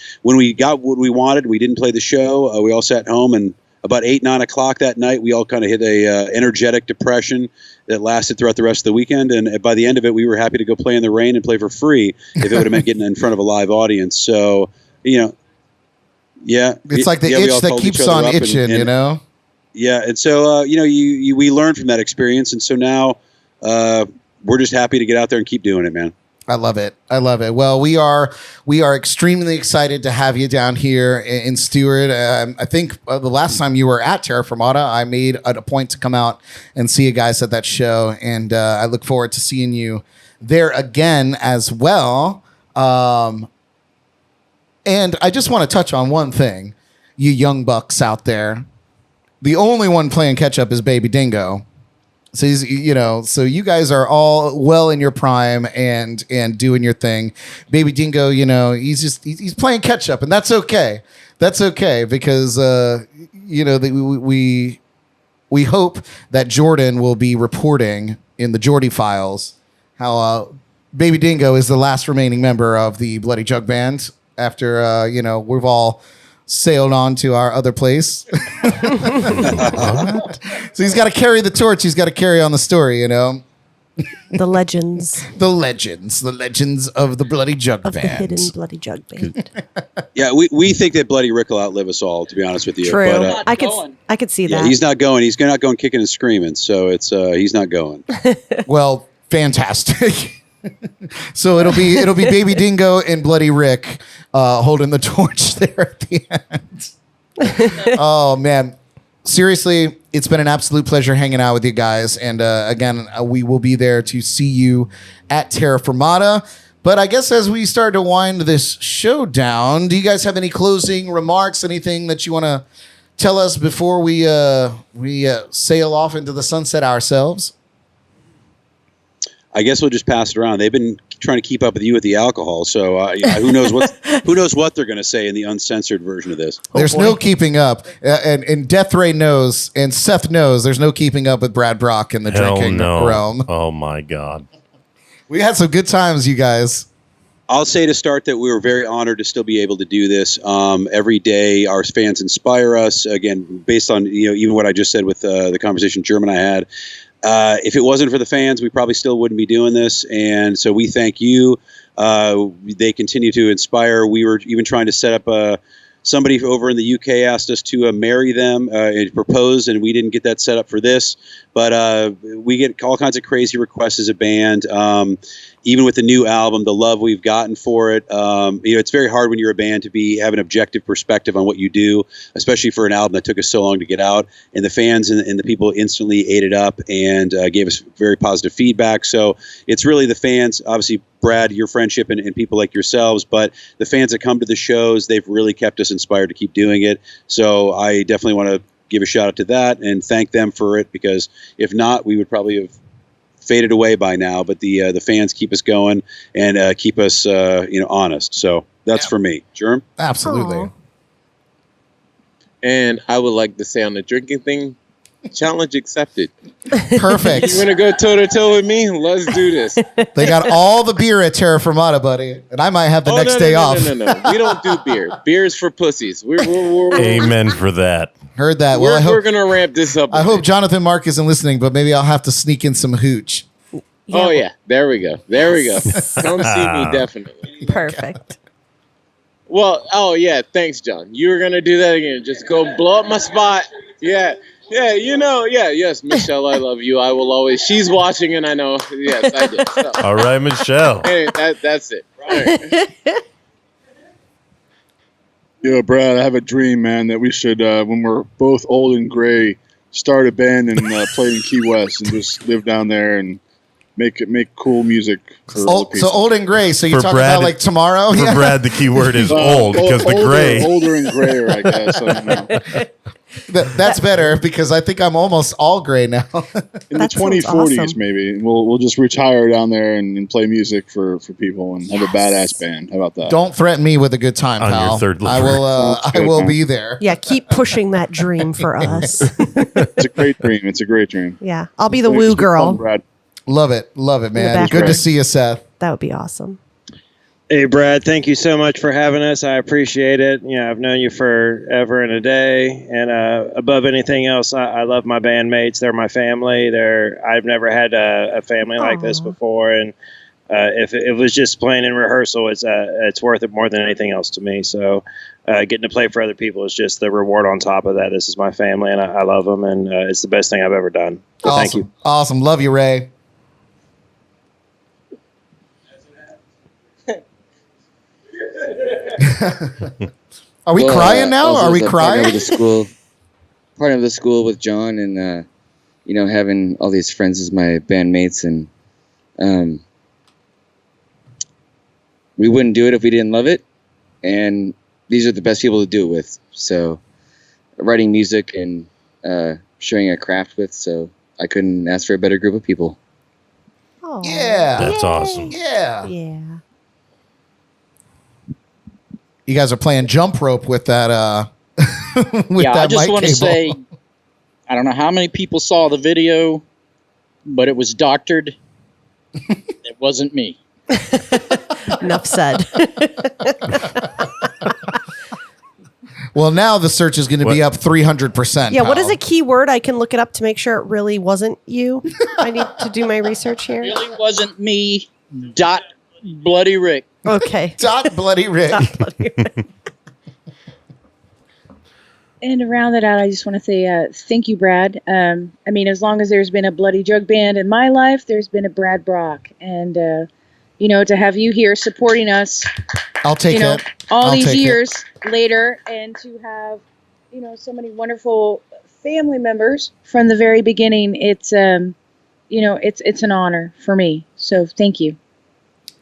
got what we wanted, we didn't play the show. We all sat home, and about 8, 9 o'clock that night, we all kind of hit a energetic depression that lasted throughout the rest of the weekend. And by the end of it, we were happy to go play in the rain and play for free if it would have meant getting in front of a live audience. So, yeah. It's like the itch that keeps on itching, Yeah. And so, we learned from that experience. And so now, we're just happy to get out there and keep doing it, man. I love it. Well, we are extremely excited to have you down here in Stuart. I think the last time you were at Terra Fermata, I made a point to come out and see you guys at that show, and I look forward to seeing you there again as well. And I just want to touch on one thing, you young bucks out there. The only one playing catch up is Baby Dingo. So so you guys are all well in your prime and doing your thing. Baby Dingo, he's playing catch up, and that's okay. That's okay because we hope that Jordan will be reporting in the Jordy Files how Baby Dingo is the last remaining member of the Bloody Jug Band after we've all sailed on to our other place. So he's got to carry the torch. He's got to carry on the story, The legends. The legends of the Bloody Jug Band. Of the hidden Bloody Jug Band. Yeah, we think that Bloody Rick will outlive us all, to be honest with you. True. But, I could see that. Yeah, he's not going. He's not going kicking and screaming. So it's he's not going. Well, fantastic. So it'll be Baby Dingo and Bloody Rick holding the torch there at the end. Oh man, seriously, it's been an absolute pleasure hanging out with you guys. And again, we will be there to see you at Terra Fermata. But I guess as we start to wind this show down, do you guys have any closing remarks? Anything that you want to tell us before we sail off into the sunset ourselves? I guess we'll just pass it around. They've been trying to keep up with you with the alcohol, so who knows what they're going to say in the uncensored version of this. There's no keeping up, and Death Ray knows, and Seth knows. There's no keeping up with Brad Brock in the drinking realm. Oh my God, we had some good times, you guys. I'll say to start that we were very honored to still be able to do this. Every day, our fans inspire us. Again, based on even what I just said with the conversation Germ and I had. If it wasn't for the fans, we probably still wouldn't be doing this. And so we thank you. They continue to inspire. We were even trying to set up somebody over in the UK asked us to marry them and propose, and we didn't get that set up for this. But we get all kinds of crazy requests as a band. Even with the new album, the love we've gotten for it, it's very hard when you're a band to have an objective perspective on what you do, especially for an album that took us so long to get out. And the fans and the people instantly ate it up and gave us very positive feedback. So it's really the fans, obviously, Brad, your friendship and people like yourselves, but the fans that come to the shows, they've really kept us inspired to keep doing it. So I definitely want to give a shout out to that and thank them for it, because if not, we would probably have faded away by now. But the fans keep us going and keep us honest. So that's for me. Germ? Absolutely. Aww. And I would like to say on the drinking thing, challenge accepted. Perfect. You want to go toe to toe with me? Let's do this. They got all the beer at Terra Fermata, buddy, and I might have the next day off. No. We don't do beer. Beer is for pussies. We're Amen for that. Heard that. Well, we're gonna ramp this up. I hope Jonathan Mark isn't listening, but maybe I'll have to sneak in some hooch. Yeah. Oh yeah, there we go. Come see me, definitely. Perfect. Well, yeah. Thanks, John. You were gonna do that again. Just go blow up my spot. Yeah. Yes, Michelle, I love you. I will always. She's watching, and I know. Yes, I did. So. All right, Michelle. Hey, that's it. Right. Yo, Brad, I have a dream, man, that we should, when we're both old and gray, start a band and play in Key West and just live down there and make cool music. For So old and gray. So you're For talking Brad- about like tomorrow? For Brad, the key word is old because the gray. Older and grayer, I guess. I don't know. That's better because I think I'm almost all gray now. In the 2040s, maybe we'll just retire down there and play music for people and have a badass band. How about that? Don't threaten me with a good time, On your pal. third I will. I will be there. Yeah, keep pushing that dream for us. It's a great dream. It's a great dream. Yeah, I'll be the woo girl. Brad. Love it, man. back Good to row. see you, Seth. That would be awesome. Hey, Brad, thank you so much for having us. I appreciate it. You know, I've known you forever and a day. And above anything else, I love my bandmates. They're my family. I've never had a family like this before. And if it was just playing in rehearsal, it's worth it more than anything else to me. So getting to play for other people is just the reward on top of that. This is my family, and I love them. And it's the best thing I've ever done. So Awesome. thank you. Awesome. Love you, Ray. Are we crying now? also Are we as a crying? Partner of the school with John, and having all these friends as my bandmates, and we wouldn't do it if we didn't love it. And these are the best people to do it with. So, writing music and sharing a craft with. So I couldn't ask for a better group of people. Yeah. That's awesome. Yeah. Yeah. You guys are playing jump rope with that. With Yeah, I that just mic want to cable. say, I don't know how many people saw the video, but it was doctored. It wasn't me. Enough said. Well, now the search is going to be up 300%. Yeah, what pal. is a key word? I can look it up to make sure it really wasn't you. I need to do my research here. Really wasn't me. Bloody Rick. Okay. Bloody Rick. Bloody Rick. And to round that out, I just want to say thank you, Brad. I mean, as long as there's been a Bloody Jug Band in my life, there's been a Brad Brock. And, to have you here supporting us, I'll take it. all I'll these take it. years later, and to have, so many wonderful family members from the very beginning, it's an honor for me. So thank you.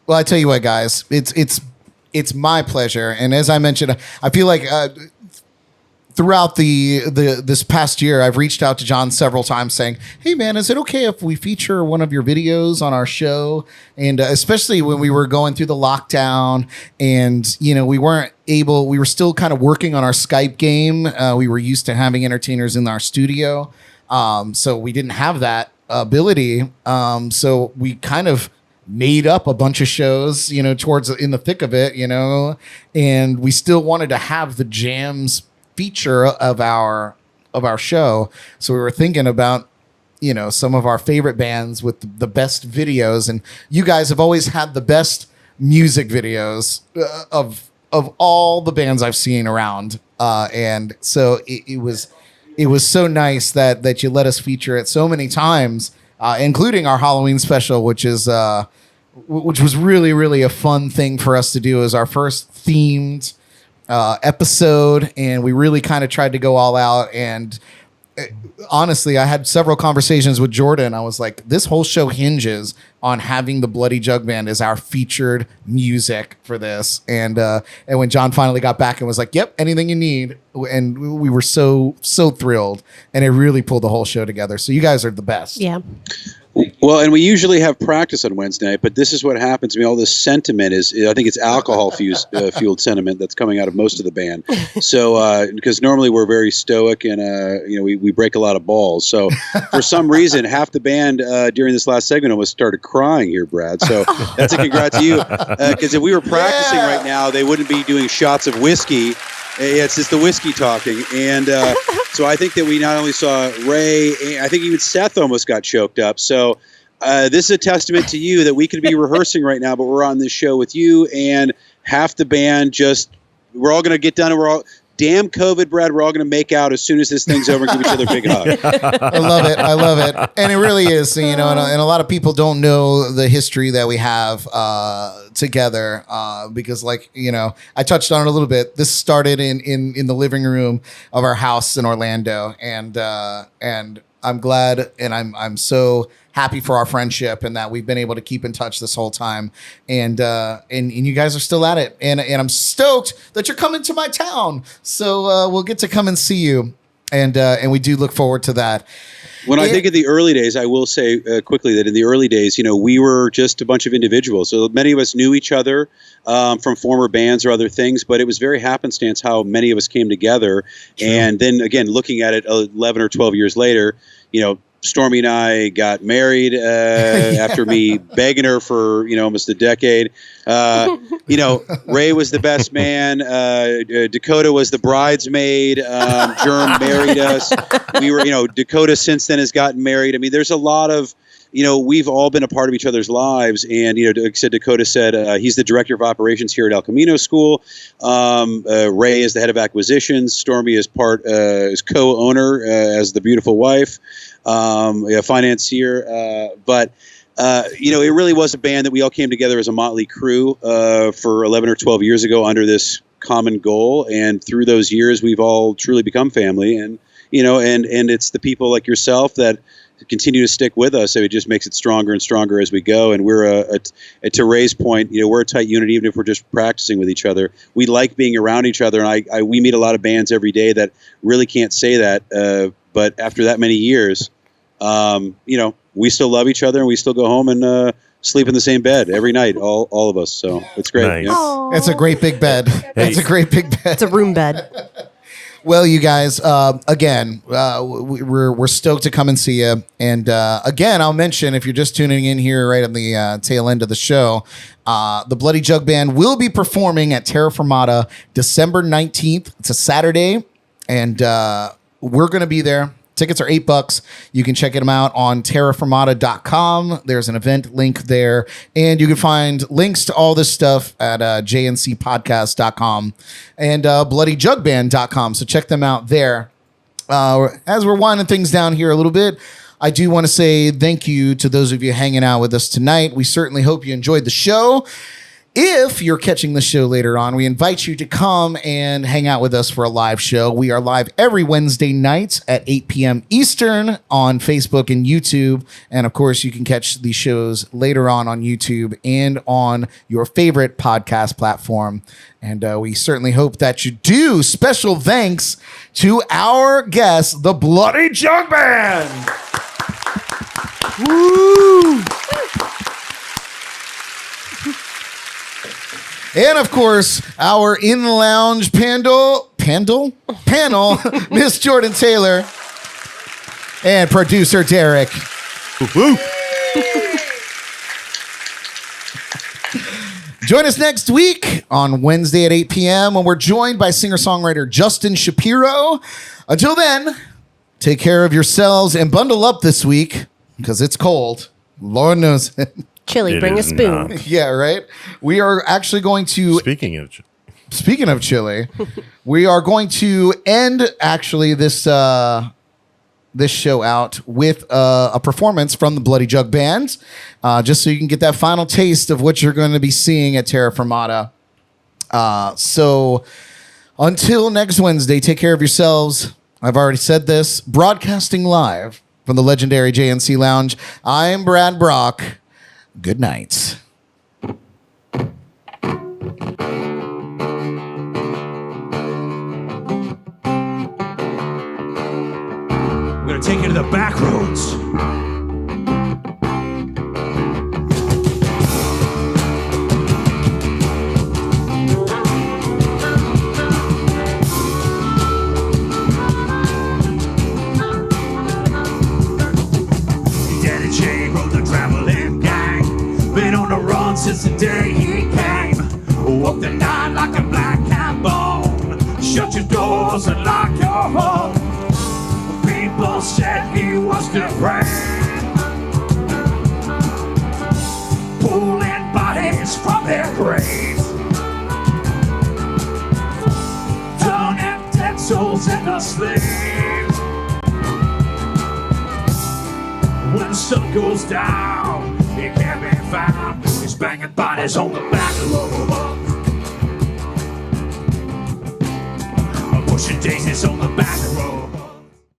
Well, I tell you what, guys, it's my pleasure, and as I mentioned, I feel like throughout this past year, I've reached out to John several times saying, "Hey, man, is it okay if we feature one of your videos on our show?" And especially when we were going through the lockdown, and we weren't able, we were still kind of working on our Skype game. We were used to having entertainers in our studio, so we didn't have that ability. So we kind of made up a bunch of shows, towards in the thick of it, and we still wanted to have the jams feature of our show. So we were thinking about, some of our favorite bands with the best videos, and you guys have always had the best music videos of all the bands I've seen around. And so it was so nice that you let us feature it so many times, including our Halloween special, which was really, really a fun thing for us to do as our first themed episode. And we really kind of tried to go all out. And honestly, I had several conversations with Jordan. I was like, this whole show hinges on having the Bloody Jug Band as our featured music for this. And when John finally got back and was like, "Yep, anything you need," and we were so thrilled, and it really pulled the whole show together. So you guys are the best. Yeah. Well, and we usually have practice on Wednesday night, but this is what happens to me. All this sentiment I think it's alcohol fueled sentiment that's coming out of most of the band. So, because normally we're very stoic and, we break a lot of balls. So for some reason, half the band during this last segment almost started crying here, Brad. So that's a congrats to you. Because if we were practicing right now, they wouldn't be doing shots of whiskey. It's just the whiskey talking. And so I think that we not only saw Ray, I think even Seth almost got choked up. So this is a testament to you that we could be rehearsing right now, but we're on this show with you, and half the band we're all going to get done, and we're all, damn COVID, Brad, we're all going to make out as soon as this thing's over and give each other a big hug. I love it. And it really is, and a lot of people don't know the history that we have together because, I touched on it a little bit. This started in the living room of our house in Orlando, and I'm glad, and I'm so happy for our friendship and that we've been able to keep in touch this whole time. And you guys are still at it. And I'm stoked that you're coming to my town. So we'll get to come and see you. And we do look forward to that. When I think of the early days, I will say quickly that in the early days, we were just a bunch of individuals. So many of us knew each other from former bands or other things, but it was very happenstance how many of us came together. True. And then again, looking at it 11 or 12 years later, Stormy and I got married after me begging her for almost a decade. Ray was the best man. Dakota was the bridesmaid. Germ married us. We were, Dakota since then has gotten married. I mean, there's a lot of, we've all been a part of each other's lives. And, like I said, Dakota said he's the director of operations here at El Camino School. Ray is the head of acquisitions. Stormy is is co-owner as the beautiful wife. A financier, but it really was a band that we all came together as a motley crew for 11 or 12 years ago under this common goal, and through those years we've all truly become family, and and it's the people like yourself that continue to stick with us, so it just makes it stronger and stronger as we go. And we're to Ray's point, we're a tight unit even if we're just practicing with each other. We like being around each other, and we meet a lot of bands every day that really can't say that. But after that many years, we still love each other, and we still go home and sleep in the same bed every night, all of us. So it's great. Nice. Yeah. It's a great big bed. It's a great big bed. It's a room bed. Well, you guys, again, we're stoked to come and see you. And again, I'll mention, if you're just tuning in here right on the tail end of the show, the Bloody Jug Band will be performing at Terra Fermata December 19th. It's a Saturday, and we're going to be there. Tickets are $8. You can check them out on terrafermata.com. There's an event link there. And you can find links to all this stuff at jncpodcast.com and bloodyjugband.com. So check them out there. As we're winding things down here a little bit, I do want to say thank you to those of you hanging out with us tonight. We certainly hope you enjoyed the show. If you're catching the show later on, we invite you to come and hang out with us for a live show. We are live every Wednesday night at 8 p.m. Eastern on Facebook and YouTube. And of course, you can catch these shows later on YouTube and on your favorite podcast platform. And we certainly hope that you do. Special thanks to our guests, the Bloody Jug Band. Woo! And of course, our in-lounge panel, Miss Jordan Taylor, and producer Derek. Woo-hoo. Join us next week on Wednesday at 8 p.m. when we're joined by singer-songwriter Justin Shapiro. Until then, take care of yourselves and bundle up this week because it's cold. Lord knows it. Chili, bring a spoon. Not. Yeah, right? We are actually going to... Speaking of chili, we are going to end actually this show out with a performance from the Bloody Jug Band, just so you can get that final taste of what you're going to be seeing at Terra Fermata. So until next Wednesday, take care of yourselves. I've already said this. Broadcasting live from the legendary JNC Lounge, I'm Brad Brock. Good night. We're gonna take you to the back roads. Daddy J rode the traveling gang. Been on the run since the day he came. Walk the night like a black cat bone. Shut your doors and lock your home. People said he was depraved, pulling bodies from their graves, turning dead souls into slaves. When the sun goes down, he can't be found. He's banging bodies on the back road, pushing daisies on the back.